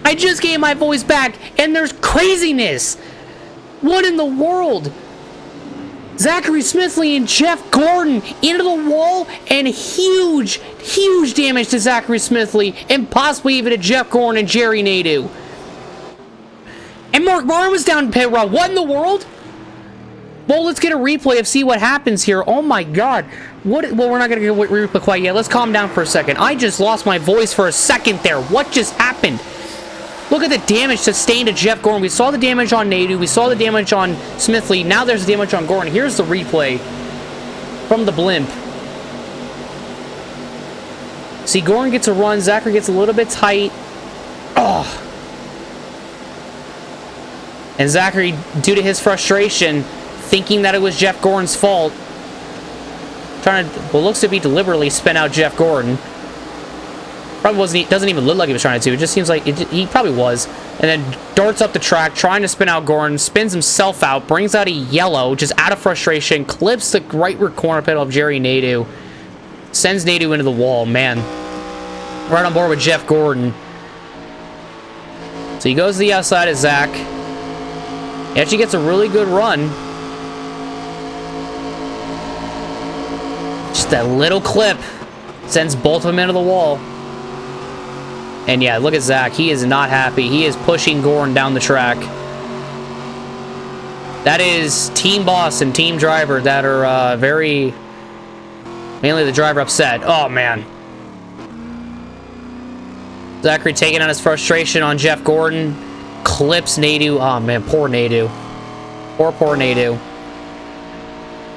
I just gained my voice back, and there's craziness. What in the world? Zachary Smithley and Jeff Gordon into the wall, and huge damage to Zachary Smithley, and possibly even to Jeff Gordon and Jerry Nadeau. And Mark Martin was down in pit road. What in the world? Well, let's get a replay of see what happens here. Oh my god. What? Well, we're not going to get a replay quite yet. Let's calm down for a second. I just lost my voice for a second there. What just happened? Look at the damage sustained to Jeff Gordon. We saw the damage on Nadeau. We saw the damage on Smithley. Now there's the damage on Gordon. Here's the replay from the blimp. See, Gordon gets a run. Zachary gets a little bit tight. Oh. And Zachary, due to his frustration, thinking that it was Jeff Gordon's fault, trying to, well, looks to be deliberately spin out Jeff Gordon. Probably wasn't. Doesn't even look like he was trying to. It just seems like he probably was. And then darts up the track, trying to spin out Gordon, spins himself out, brings out a yellow, just out of frustration, clips the right rear corner pedal of Jerry Nadeau, sends Nadeau into the wall. Man, right on board with Jeff Gordon. So he goes to the outside of Zach. He actually gets a really good run. Just that little clip sends both of them into the wall. And yeah, look at Zach. He is not happy. He is pushing Gordon down the track. That is team boss and team driver that are very... Mainly the driver upset. Oh, man. Zachary taking out his frustration on Jeff Gordon. Clips Nadeau. Oh, man. Poor Nadeau. Poor Nadeau.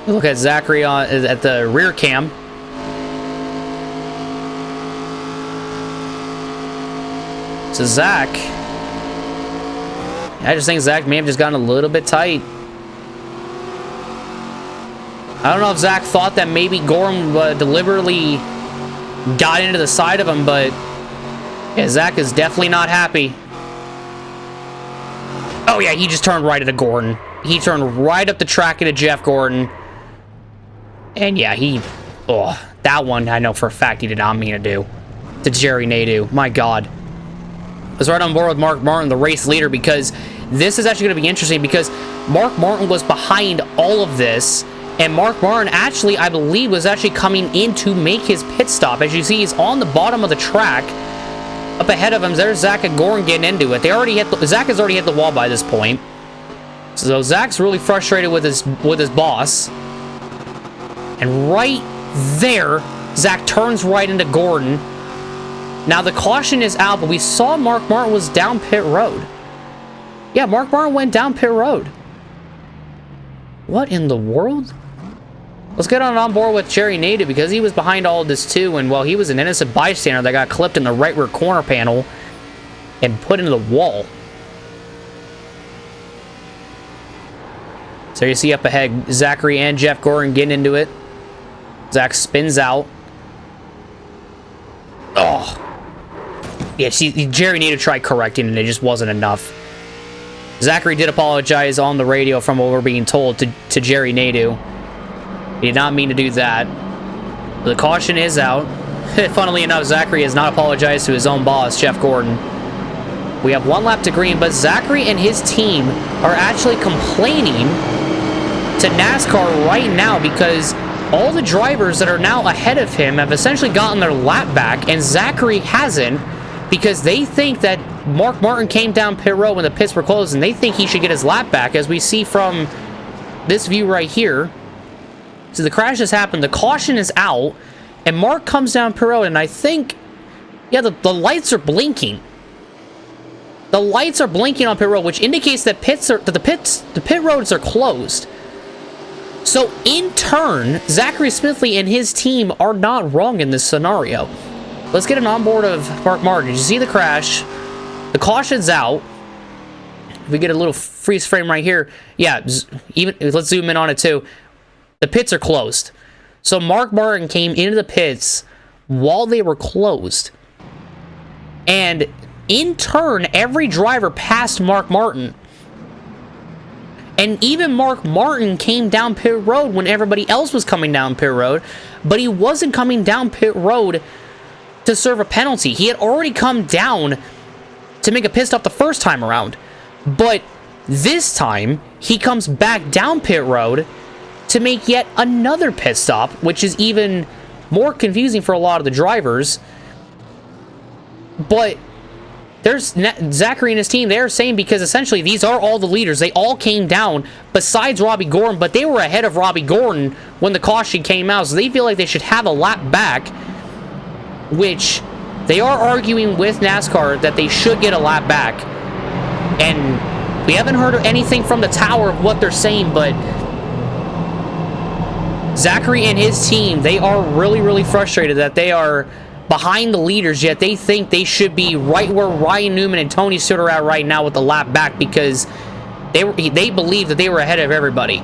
Look at Zachary at the rear cam. So Zach, I just think Zach may have just gotten a little bit tight. I don't know if Zach thought that maybe Gordon deliberately got into the side of him, but yeah, Zach is definitely not happy. Oh yeah, he just turned right into Gordon. He turned right up the track into Jeff Gordon. And yeah, that one I know for a fact he did not mean to do. To Jerry Nadeau. My God. I was right on board with Mark Martin, the race leader, because this is actually going to be interesting because Mark Martin was behind all of this, and Mark Martin actually, I believe, was actually coming in to make his pit stop. As you see, he's on the bottom of the track. Up ahead of him, there's Zach and Gordon getting into it. Zach has already hit the wall by this point. So Zach's really frustrated with his boss. And right there, Zach turns right into Gordon. Now, the caution is out, but we saw Mark Martin was down pit road. Yeah, Mark Martin went down pit road. What in the world? Let's get on board with Jerry Nadeau because he was behind all of this too, and well, he was an innocent bystander that got clipped in the right rear corner panel and put into the wall. So you see up ahead, Zachary and Jeff Gordon getting into it. Zach spins out. Oh. Yeah, see, Jerry Nadeau tried correcting, and it just wasn't enough. Zachary did apologize on the radio from what we're being told to Jerry Nadeau. He did not mean to do that. The caution is out. Funnily enough, Zachary has not apologized to his own boss, Jeff Gordon. We have one lap to green, but Zachary and his team are actually complaining to NASCAR right now because all the drivers that are now ahead of him have essentially gotten their lap back, and Zachary hasn't, because they think that Mark Martin came down pit road when the pits were closed, and they think he should get his lap back, as we see from this view right here. So the crash has happened, the caution is out, and Mark comes down pit road, and I think, yeah, the lights are blinking. The lights are blinking on pit road, which indicates that the pit roads are closed. So, in turn, Zachary Smithley and his team are not wrong in this scenario. Let's get an onboard of Mark Martin. Did you see the crash? The caution's out. If we get a little freeze frame right here, yeah, let's zoom in on it too. The pits are closed. So, Mark Martin came into the pits while they were closed. And, in turn, every driver passed Mark Martin. And even Mark Martin came down pit road when everybody else was coming down pit road, but he wasn't coming down pit road to serve a penalty. He had already come down to make a pit stop the first time around. But this time, he comes back down pit road to make yet another pit stop, which is even more confusing for a lot of the drivers. But there's Zachary and his team, they're saying, because essentially these are all the leaders. They all came down besides Robbie Gordon, but they were ahead of Robbie Gordon when the caution came out, so they feel like they should have a lap back, which they are arguing with NASCAR that they should get a lap back. And we haven't heard anything from the tower of what they're saying, but Zachary and his team, they are really, really frustrated that they are behind the leaders, yet they think they should be right where Ryan Newman and Tony Stewart are at right now with the lap back, because they believe that they were ahead of everybody.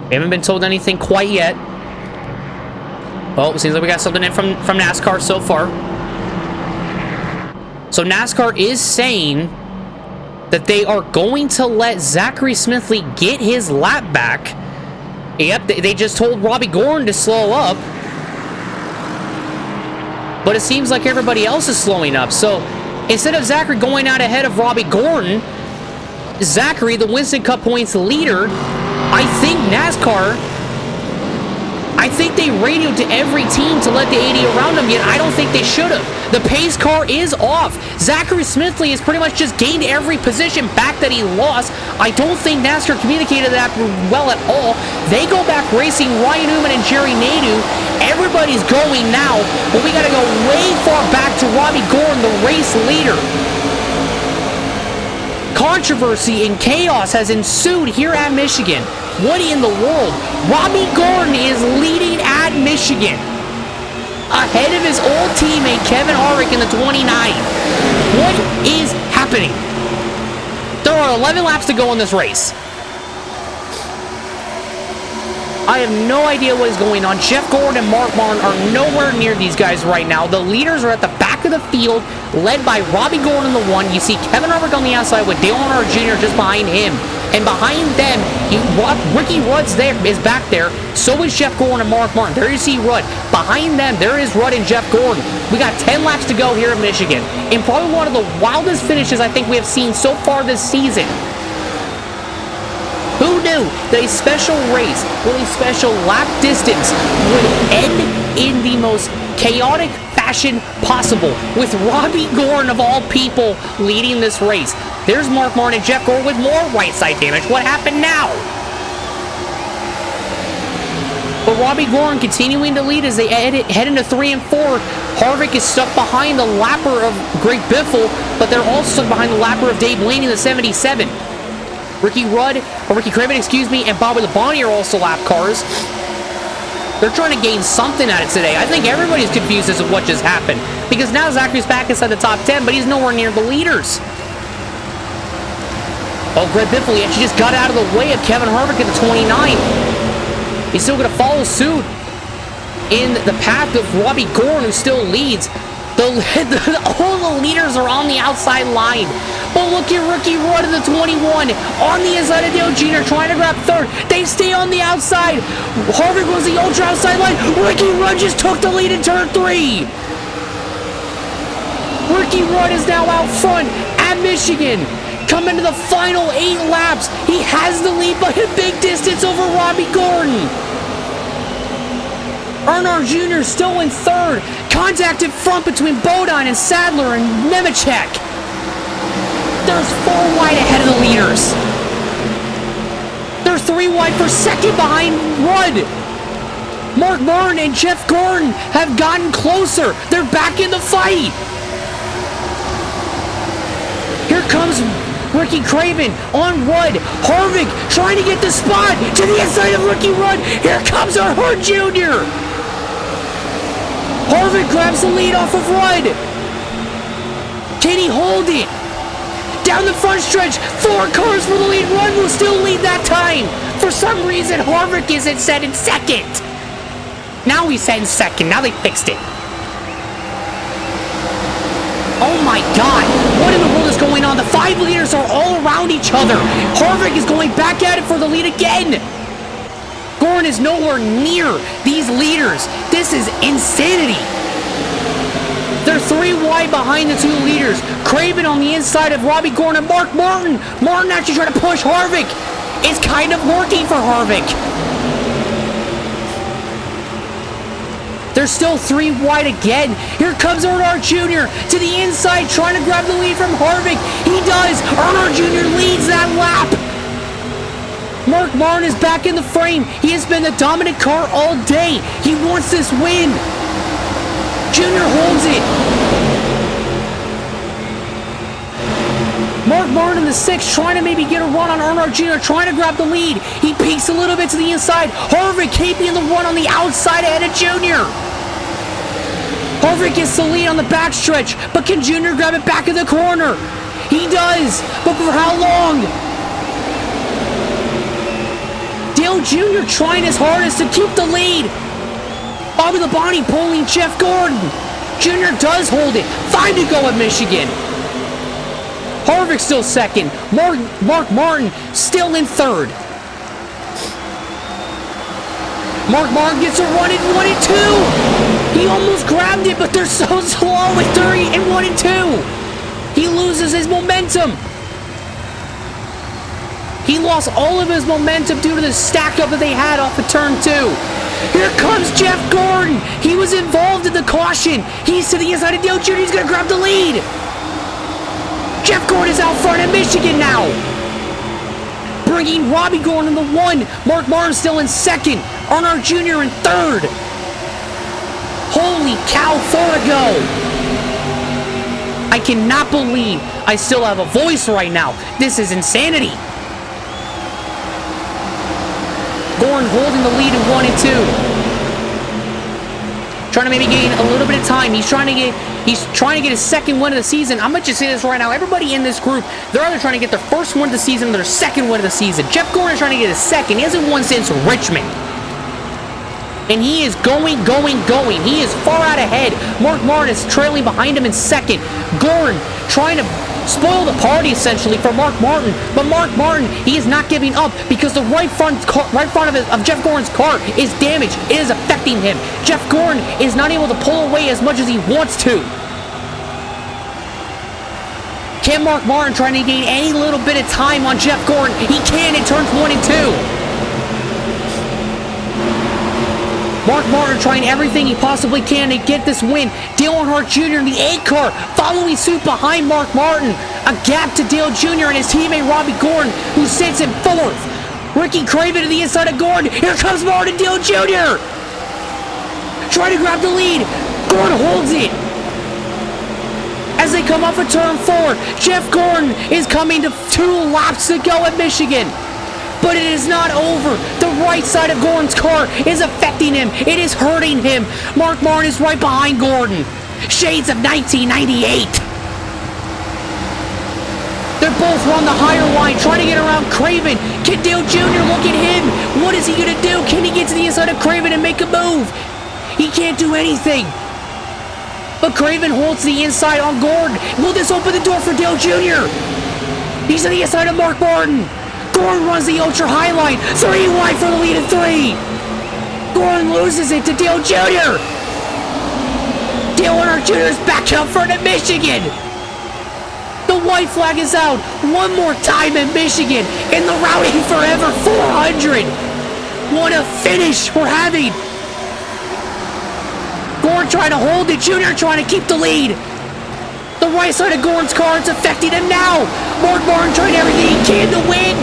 We haven't been told anything quite yet. Well, it seems like we got something in from NASCAR so far. So NASCAR is saying that they are going to let Zachary Smithley get his lap back. Yep, they just told Robbie Gordon to slow up. But it seems like everybody else is slowing up. So instead of Zachary going out ahead of Robbie Gordon, Zachary, the Winston Cup points leader, I think they radioed to every team to let the 80 around them, yet I don't think they should have. The pace car is off. Zachary Smithley has pretty much just gained every position back that he lost. I don't think NASCAR communicated that well at all. They go back racing Ryan Newman and Jerry Nadeau. Everybody's going now, but we got to go way far back to Robbie Gordon, the race leader. Controversy and chaos has ensued here at Michigan. What in the world? Robbie Gordon is leading at Michigan, ahead of his old teammate Kevin Harvick in the 29. What is happening? There are 11 laps to go in this race. I have no idea what is going on. Jeff Gordon and Mark Martin are nowhere near these guys right now. The leaders are at the back of the field, led by Robbie Gordon in the 1. You see Kevin Harvick on the outside with Dale Earnhardt Jr. just behind him. And behind them, Ricky Rudd's is back there. So is Jeff Gordon and Mark Martin. There you see Rudd. Behind them, there is Rudd and Jeff Gordon. We got 10 laps to go here at Michigan. In probably one of the wildest finishes I think we have seen so far this season. Who knew that a special race with a special lap distance would end in the most chaotic fashion possible, with Robbie Gordon of all people leading this race? There's Mark Martin and Jeff Gordon with more right side damage. What happened now? But Robbie Gordon continuing to lead as they head into 3 and 4. Harvick is stuck behind the lapper of Greg Biffle, but they're also stuck behind the lapper of Dave Blaney in the 77. Ricky Craven, and Bobby Labonte are also lap cars. They're trying to gain something out of it today. I think everybody's confused as to what just happened, because now Zachary's back inside the top 10, but he's nowhere near the leaders. Oh, Greg Biffle, he actually just got out of the way of Kevin Harvick at the 29. He's still going to follow suit in the path of Robbie Gordon, who still leads. All the leaders are on the outside line. But look at Ricky Rudd in the 21. On the inside of Dale Jr. trying to grab third. They stay on the outside. Harvick was the ultra outside line. Ricky Rudd just took the lead in turn 3. Ricky Rudd is now out front at Michigan. Coming to the final 8 laps. He has the lead by a big distance over Robbie Gordon. Earnhardt Jr. still in third. Contact in front between Bodine and Sadler and Nemechek. There's 4 wide ahead of the leaders. They're 3 wide for second behind Rudd. Mark Martin and Jeff Gordon have gotten closer. They're back in the fight. Here comes Ricky Craven on Rudd. Harvick trying to get the spot to the inside of Ricky Rudd. Here comes Earnhardt Jr. Harvick grabs the lead off of Rudd. Can he hold it? Down the front stretch, 4 cars for the lead. Rudd will still lead that time. For some reason, Harvick isn't set in second. Now he's set in second. Now they fixed it. Oh my God, what in the world is going on? The 5 leaders are all around each other. Harvick is going back at it for the lead again. Gordon is nowhere near these leaders. This is insanity. They're 3 wide behind the 2 leaders. Craven on the inside of Robbie Gordon and Mark Martin. Martin actually trying to push Harvick. It's kind of working for Harvick. They're still 3 wide again. Here comes Earnhardt Jr. to the inside, trying to grab the lead from Harvick. He does. Earnhardt Jr. leads that lap. Mark Martin is back in the frame. He has been the dominant car all day. He wants this win. Junior holds it. Mark Martin in the 6th trying to maybe get a run on Earnhardt Jr. trying to grab the lead. He peeks a little bit to the inside. Harvick keeping the run on the outside ahead of Junior. Harvick gets the lead on the backstretch, but can Junior grab it back in the corner? He does, but for how long? Dale Jr. trying his hardest to keep the lead. Bobby Labonte pulling Jeff Gordon. Junior does hold it. 5 to go at Michigan. Harvick still 2nd. Mark Martin still in 3rd. Mark Martin gets a run in 1 and 2. He almost grabbed it, but they're so slow with 3 and 1 and 2. He loses his momentum. He lost all of his momentum due to the stack up that they had off of turn 2. Here comes Jeff Gordon. He was involved in the caution. He's to the inside of Dale Jr. He's going to grab the lead. Jeff Gordon is out front at Michigan now. Bringing Robbie Gordon in the 1. Mark Martin still in 2nd. Earnhardt Jr. in 3rd. Holy cow, 4 to go. I cannot believe I still have a voice right now. This is insanity. Gordon holding the lead in 1 and 2. Trying to maybe gain a little bit of time. He's trying to get his 2nd win of the season. I'm going to just say this right now. Everybody in this group, they're either trying to get their 1st win of the season or their 2nd win of the season. Jeff Gordon is trying to get his 2nd. He hasn't won since Richmond. And he is going. He is far out ahead. Mark Martin is trailing behind him in 2nd. Gordon trying to spoil the party essentially for Mark Martin, but Mark Martin, he is not giving up because the right front of Jeff Gordon's car is damaged. It is affecting him. Jeff Gordon is not able to pull away as much as he wants to. Can Mark Martin trying to gain any little bit of time on Jeff Gordon? He can in turns 1 and 2. Mark Martin trying everything he possibly can to get this win. Dale Earnhardt Jr. in the 8 car following suit behind Mark Martin. A gap to Dale Jr. and his teammate Robbie Gordon, who sits in 4th. Ricky Craven to the inside of Gordon. Here comes Martin Dale Jr. Trying to grab the lead. Gordon holds it. As they come off of turn 4, Jeff Gordon is coming to 2 laps to go at Michigan. But it is not over. The right side of Gordon's car is affecting him. It is hurting him. Mark Martin is right behind Gordon. Shades of 1998. They're both on the higher line trying to get around Craven. Can Dale Jr. look at him? What is he going to do? Can he get to the inside of Craven and make a move? He can't do anything. But Craven holds the inside on Gordon. Will this open the door for Dale Jr.? He's to the inside of Mark Martin. Gordon runs the ultra high line. 3 wide for the lead of 3. Gordon loses it to Dale Jr. Dale Earnhardt Jr. is back out front at Michigan. The white flag is out one more time at Michigan in the Rowdy Forever 400. What a finish we're having. Gordon trying to hold it. Jr. trying to keep the lead. The right side of Gordon's car is affecting him now. Mark Martin trying everything he can to win.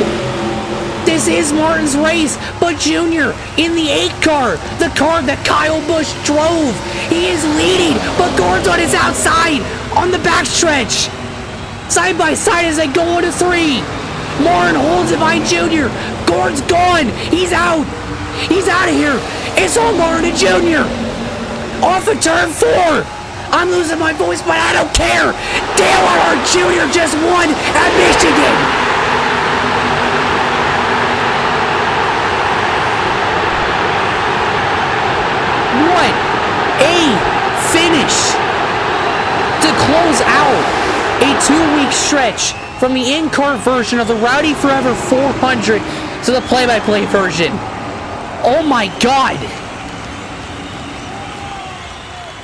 This is Martin's race, but Junior in the 8 car, the car that Kyle Busch drove. He is leading, but Gordon's on his outside on the backstretch. Side by side as they go into 3. Martin holds it behind Junior. Gordon's gone. He's out. He's out of here. It's all Martin and Junior. Off of turn 4. I'm losing my voice, but I don't care. Dale Earnhardt Jr. just won at Michigan. What a finish to close out a 2-week stretch from the in-car version of the Rowdy Forever 400 to the play-by-play version. Oh my God.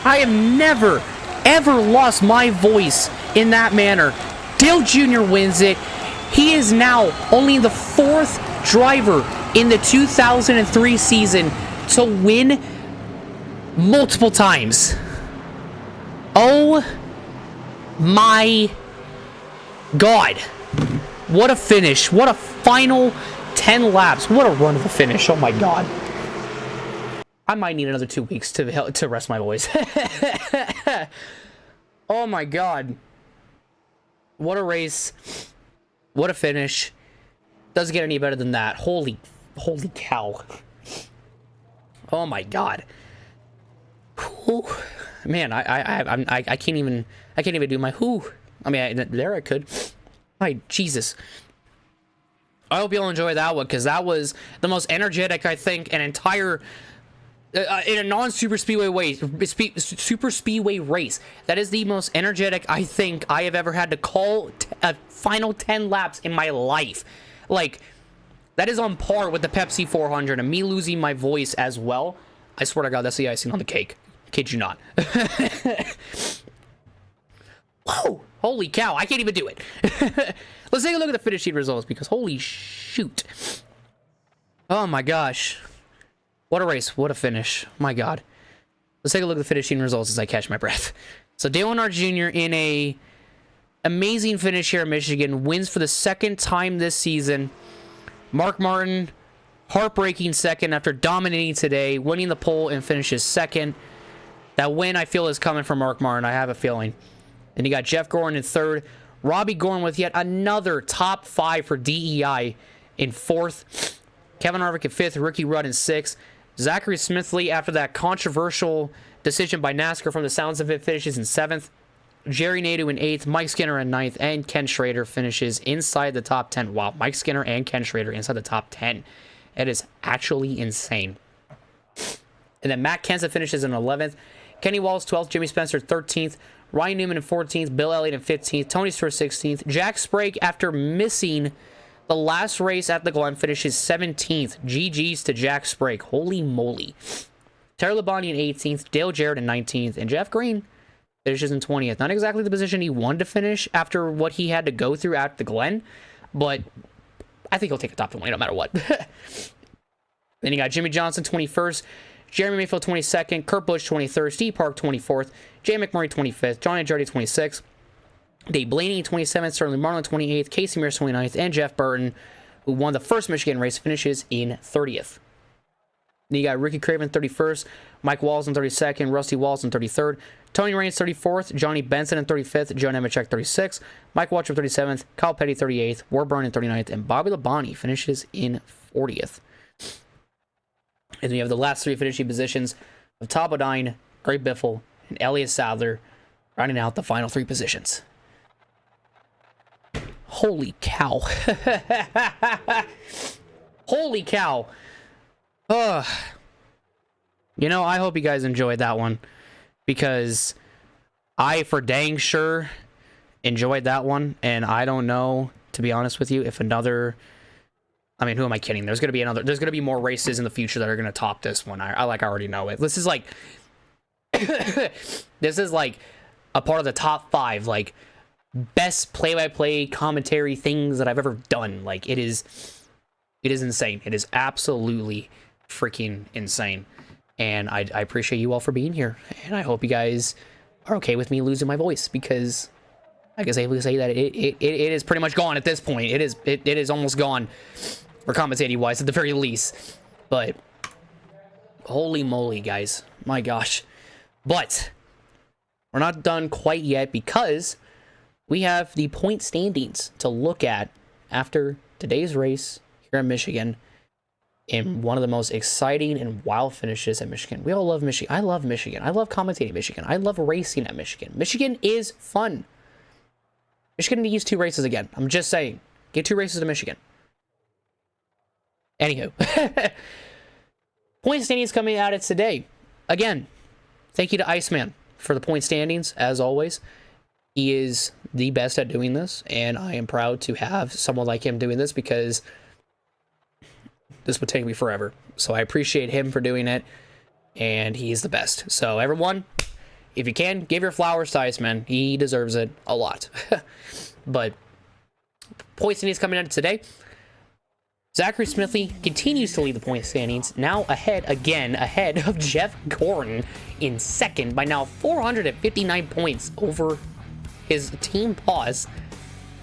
I have never ever lost my voice in that manner. Dale Jr. wins it. He is now only the 4th driver in the 2003 season to win multiple times. Oh my God. What a finish. What a final 10 laps. What a run of a finish. Oh my God. I might need another 2 weeks to rest my voice. Oh my God. What a race. What a finish. Doesn't get any better than that. Holy cow. Oh my God. Whew. Man, I can't even do my whoo. I mean, there I could. My Jesus. I hope you'll enjoy that one, because that was the most energetic, I think, an entire in a non-super speedway super speedway race. That is the most energetic I think I have ever had to call a final 10 laps in my life. Like, that is on par with the Pepsi 400 and me losing my voice as well. I swear to God, that's the icing on the cake. Kid you not. Whoa! Holy cow, I can't even do it. Let's take a look at the finishing results, because holy shoot. Oh my gosh. What a race. What a finish. My God. Let's take a look at the finishing results as I catch my breath. So Dale Earnhardt Jr. in a amazing finish here in Michigan, wins for the 2nd time this season. Mark Martin, heartbreaking 2nd after dominating today, winning the pole and finishes 2nd. That win, I feel, is coming from Mark Martin. I have a feeling. And you got Jeff Gordon in 3rd. Robbie Gordon with yet another top 5 for DEI in 4th. Kevin Harvick in 5th. Ricky Rudd in 6th. Zachary Smithley, after that controversial decision by Nascar from the sounds of it, finishes in 7th. Jerry Nadeau in 8th. Mike Skinner in 9th. And Ken Schrader finishes inside the top 10. Wow, Mike Skinner and Ken Schrader inside the top 10. It is actually insane. And then Matt Kenseth finishes in 11th. Kenny Wallace 12th. Jimmy Spencer 13th. Ryan Newman in 14th. Bill Elliott in 15th. Tony Stewart 16th. Jack Sprague, after missing the last race at the Glen, finishes 17th. GG's to Jack Sprague. Holy moly. Terry Labonte in 18th. Dale Jarrett in 19th. And Jeff Green finishes in 20th. Not exactly the position he wanted to finish after what he had to go through at the Glen, but I think he'll take a top 20 no matter what. Then you got Jimmie Johnson 21st. Jeremy Mayfield 22nd. Kurt Busch 23rd. Steve Park 24th. Jay McMurray 25th. Johnny Andretti 26th. Dave Blaney 27th. Sterling Marlin 28th. Casey Mears 29th. And Jeff Burton, who won the first Michigan race, finishes in 30th. Then you got Ricky Craven 31st. Mike Walls in 32nd. Rusty Walls in 33rd. Tony Raines 34th. Johnny Benson in 35th. Joe Nemechek 36th. Mike Watcher 37th. Kyle Petty 38th. Warburton in 39th. And Bobby Labonte finishes in 40th. And then you have the last 3 finishing positions of Todd Bodine, Greg Biffle, and Elliott Sadler, rounding out the final 3 positions. Holy cow. Holy cow. You know, I hope you guys enjoyed that one, because I for dang sure enjoyed that one, and I don't know, to be honest with you, if another... I mean, who am I kidding? There's going to be more races in the future that are going to top this one. I already know it. This is like this is like a part of the top 5 like best play-by-play commentary things that I've ever done. Like, it is insane. It is absolutely freaking insane. And I appreciate you all for being here, and I hope you guys are okay with me losing my voice, because I can safely say that it is pretty much gone at this point. It is almost gone for commentating wise, at the very least. But holy moly, guys, my gosh. But we're not done quite yet, because we have the point standings to look at after today's race here in Michigan, in one of the most exciting and wild finishes at Michigan. We all love Michigan. I love Michigan. I love commentating Michigan. I love racing at Michigan. Michigan is fun. Michigan needs 2 races again. I'm just saying. Get 2 races to Michigan. Anywho. Point standings coming at it today. Again, thank you to Iceman for the point standings, as always. He is the best at doing this, and I am proud to have someone like him doing this, because this would take me forever. So I appreciate him for doing it, and he's the best. So everyone, if you can, give your flowers to Iceman. He deserves it a lot. But points standings coming out today. Zachary Smithley continues to lead the point standings, now ahead of Jeff Gordon in second by now 459 points over his team boss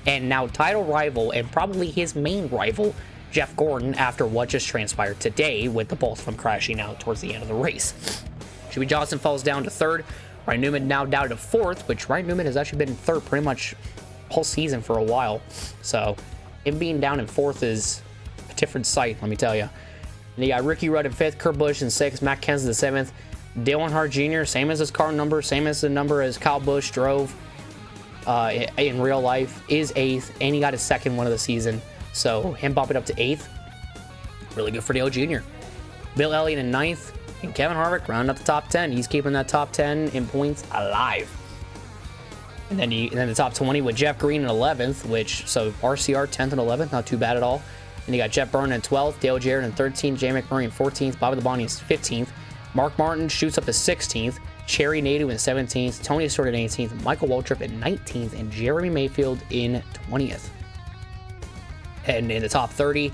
and now title rival and probably his main rival, Jeff Gordon, after what just transpired today with the both of them crashing out towards the end of the race. Jimmie Johnson falls down to third. Ryan Newman now down to fourth, which Ryan Newman has actually been in third pretty much whole season for a while. So him being down in fourth is a different sight, let me tell you. And you got Ricky Rudd in fifth, Kurt Busch in sixth, Matt Kenseth in seventh, Dale Earnhardt Jr., same as his car number, same as the number as Kyle Busch drove in real life, is eighth, and he got his second one of the season. So him bumping up to eighth, really good for Dale Jr. Bill Elliott in ninth, and Kevin Harvick rounding up the top 10. He's keeping that top 10 in points alive. And then the top 20 with Jeff Green in 11th, so RCR 10th and 11th, not too bad at all. And you got Jeff Byrne in 12th, Dale Jarrett in 13th, Jay McMurray in 14th, Bobby Labonte is 15th, Mark Martin shoots up to 16th, Cherry Nadeau in 17th, Tony Stewart in 18th, Michael Waltrip in 19th, and Jeremy Mayfield in 20th. And in the top 30,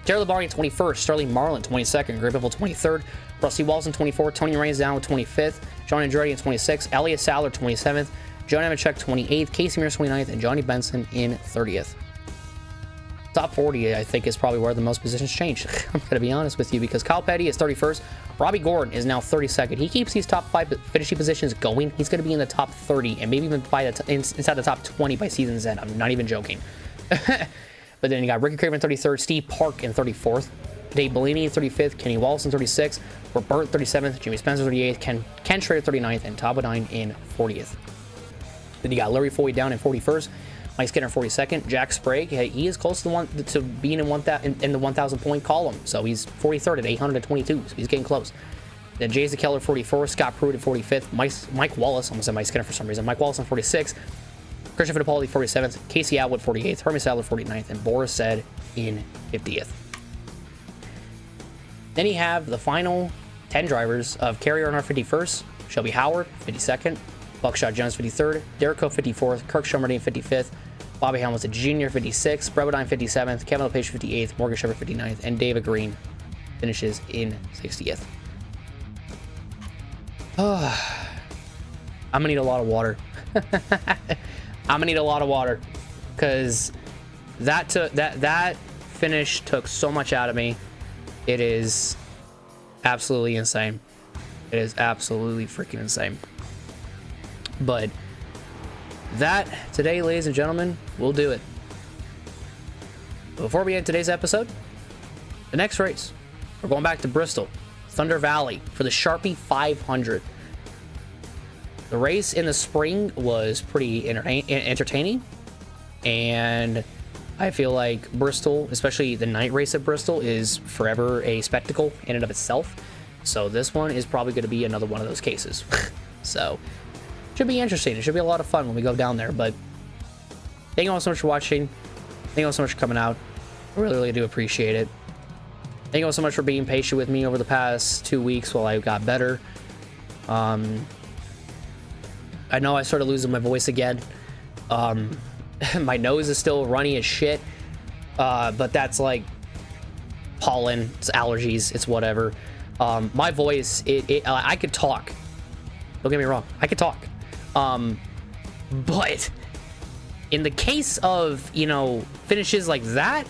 Terry Labonte in 21st, Sterling Marlin 22nd, Greg Biffle 23rd, Rusty Walton 24th, Tony Raines down with 25th, John Andretti in 26th, Elliott Sadler 27th, John Nemechek 28th, Casey Mears 29th, and Johnny Benson in 30th. Top 40, I think, is probably where the most positions change. I'm going to be honest with you, because Kyle Petty is 31st. Robbie Gordon is now 32nd. He keeps these top 5 finishing positions going. He's going to be in the top 30 and maybe even inside the top 20 by season's end. I'm not even joking. But then you got Ricky Craven 33rd, Steve Park in 34th, Dave Bellini 35th, Kenny Wallace in 36th, Robert 37th, Jimmy Spencer 38th, Ken Schrader 39th, and Todd Bodine in 40th. Then you got Larry Foy down in 41st, Mike Skinner 42nd, Jack Sprague, he is close to being in the 1,000 point column, so he's 43rd at 822, so he's getting close. Then Jason Keller 44th, Scott Pruitt at 45th, Mike Wallace, almost said Mike Skinner for some reason, Mike Wallace in 46th, Christian Fittipaldi 47th, Casey Atwood 48th, Hermie Sadler 49th, and Boris Said in 50th. Then you have the final 10 drivers of Kerry Earnhardt 51st, Shelby Howard 52nd, Buckshot Jones 53rd, Derek Coe 54th, Kirk Shermerdine 55th, Bobby Hamilton Jr. 56th, Brett Bodine 57th, Kevin LePage 58th, Morgan Shepherd 59th, and David Green finishes in 60th. I'm gonna need a lot of water. I'm gonna need a lot of water because that finish took so much out of me. It is absolutely insane. It is absolutely freaking insane. But that today, ladies and gentlemen, will do it. Before we end today's episode, the next race, we're going back to Bristol, Thunder Valley for the Sharpie 500. The race in the spring was pretty entertaining, and I feel like Bristol, especially the night race at Bristol, is forever a spectacle in and of itself. So this one is probably going to be another one of those cases. So should be interesting. It should be a lot of fun when we go down there. But thank you all so much for watching. Thank you all so much for coming out. I really, really do appreciate it. Thank you all so much for being patient with me over the past 2 weeks while I got better. I know I started losing my voice again. My nose is still runny as shit. But that's like pollen, it's allergies, it's whatever. My voice, I could talk. Don't get me wrong, I could talk. But in the case of, finishes like that,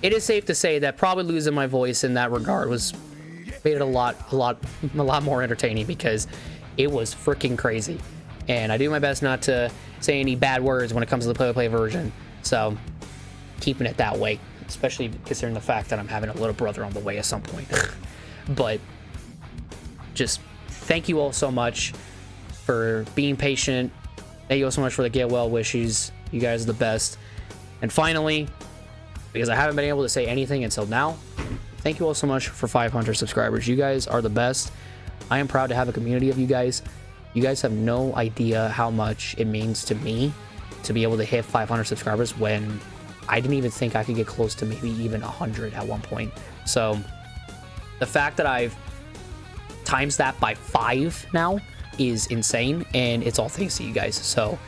it is safe to say that probably losing my voice in that regard made it a lot more entertaining, because it was freaking crazy. And I do my best not to say any bad words when it comes to the play-by-play version. So keeping it that way, especially considering the fact that I'm having a little brother on the way at some point. But just thank you all so much for being patient. Thank you all so much for the get well wishes. You guys are the best. And finally, because I haven't been able to say anything until now, thank you all so much for 500 subscribers. You guys are the best. I am proud to have a community of you guys. You guys have no idea how much it means to me to be able to hit 500 subscribers when I didn't even think I could get close to maybe even 100 at one point. So the fact that I've times that by 5 now is insane, and it's all thanks to you guys. So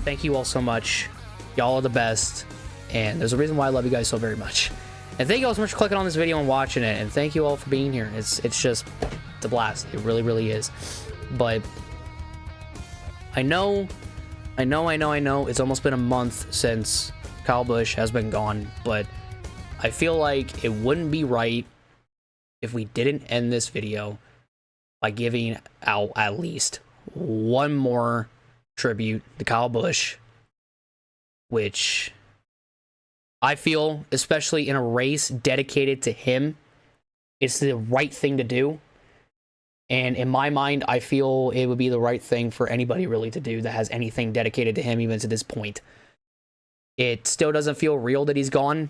thank you all so much. Y'all are the best, and there's a reason why I love you guys so very much. And thank you all so much for clicking on this video and watching it, and thank you all for being here. It's just, it's a blast. It really, really is. But I know it's almost been a month since Kyle Busch has been gone, but I feel like it wouldn't be right if we didn't end this video by giving out at least one more tribute to Kyle Busch, which I feel, especially in a race dedicated to him, it's the right thing to do. And in my mind, I feel it would be the right thing for anybody really to do that has anything dedicated to him, even to this point. It still doesn't feel real that he's gone.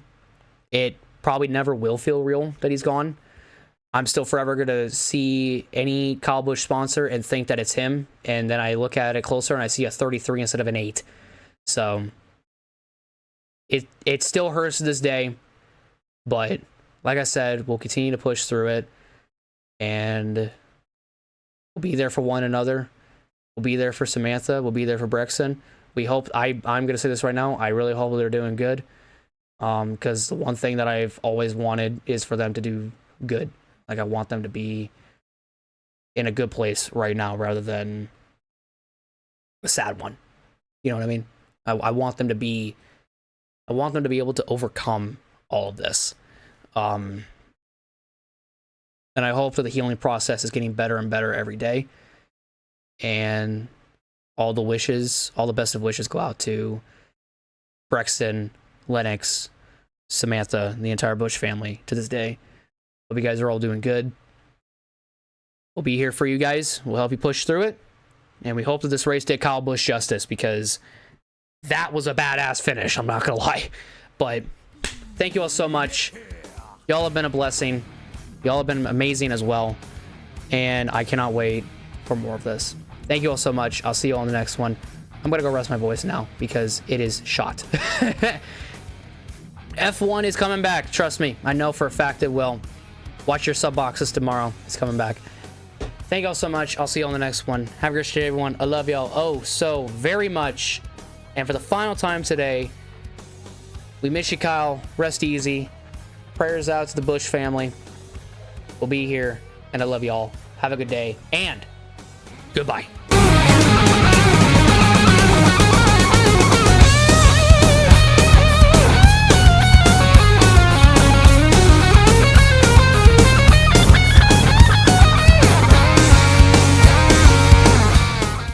It probably never will feel real that he's gone. I'm still forever going to see any Kyle Busch sponsor and think that it's him. And then I look at it closer and I see a 33 instead of an 8. So it still hurts to this day. But like I said, we'll continue to push through it. And we'll be there for one another. We'll be there for Samantha. We'll be there for Brexton. We hope, I'm going to say this right now, I really hope they're doing good. Because the one thing that I've always wanted is for them to do good. Like, I want them to be in a good place right now rather than a sad one. You know what I mean? I want them to be, I want them to be able to overcome all of this. And I hope that the healing process is getting better and better every day. And all the wishes, all the best of wishes go out to Brexton, Lennox, Samantha, and the entire Busch family to this day. Hope you guys are all doing good. We'll be here for you guys. We'll help you push through it. And we hope that this race did Kyle Busch justice, because that was a badass finish, I'm not going to lie. But thank you all so much. Y'all have been a blessing. Y'all have been amazing as well. And I cannot wait for more of this. Thank you all so much. I'll see you all in the next one. I'm going to go rest my voice now because it is shot. F1 is coming back. Trust me. I know for a fact it will. Watch your sub boxes tomorrow. It's coming back. Thank you all so much. I'll see you all in the next one. Have a great day, everyone. I love y'all oh so very much. And for the final time today, we miss you, Kyle. Rest easy. Prayers out to the Busch family. We'll be here, and I love y'all. Have a good day, and goodbye.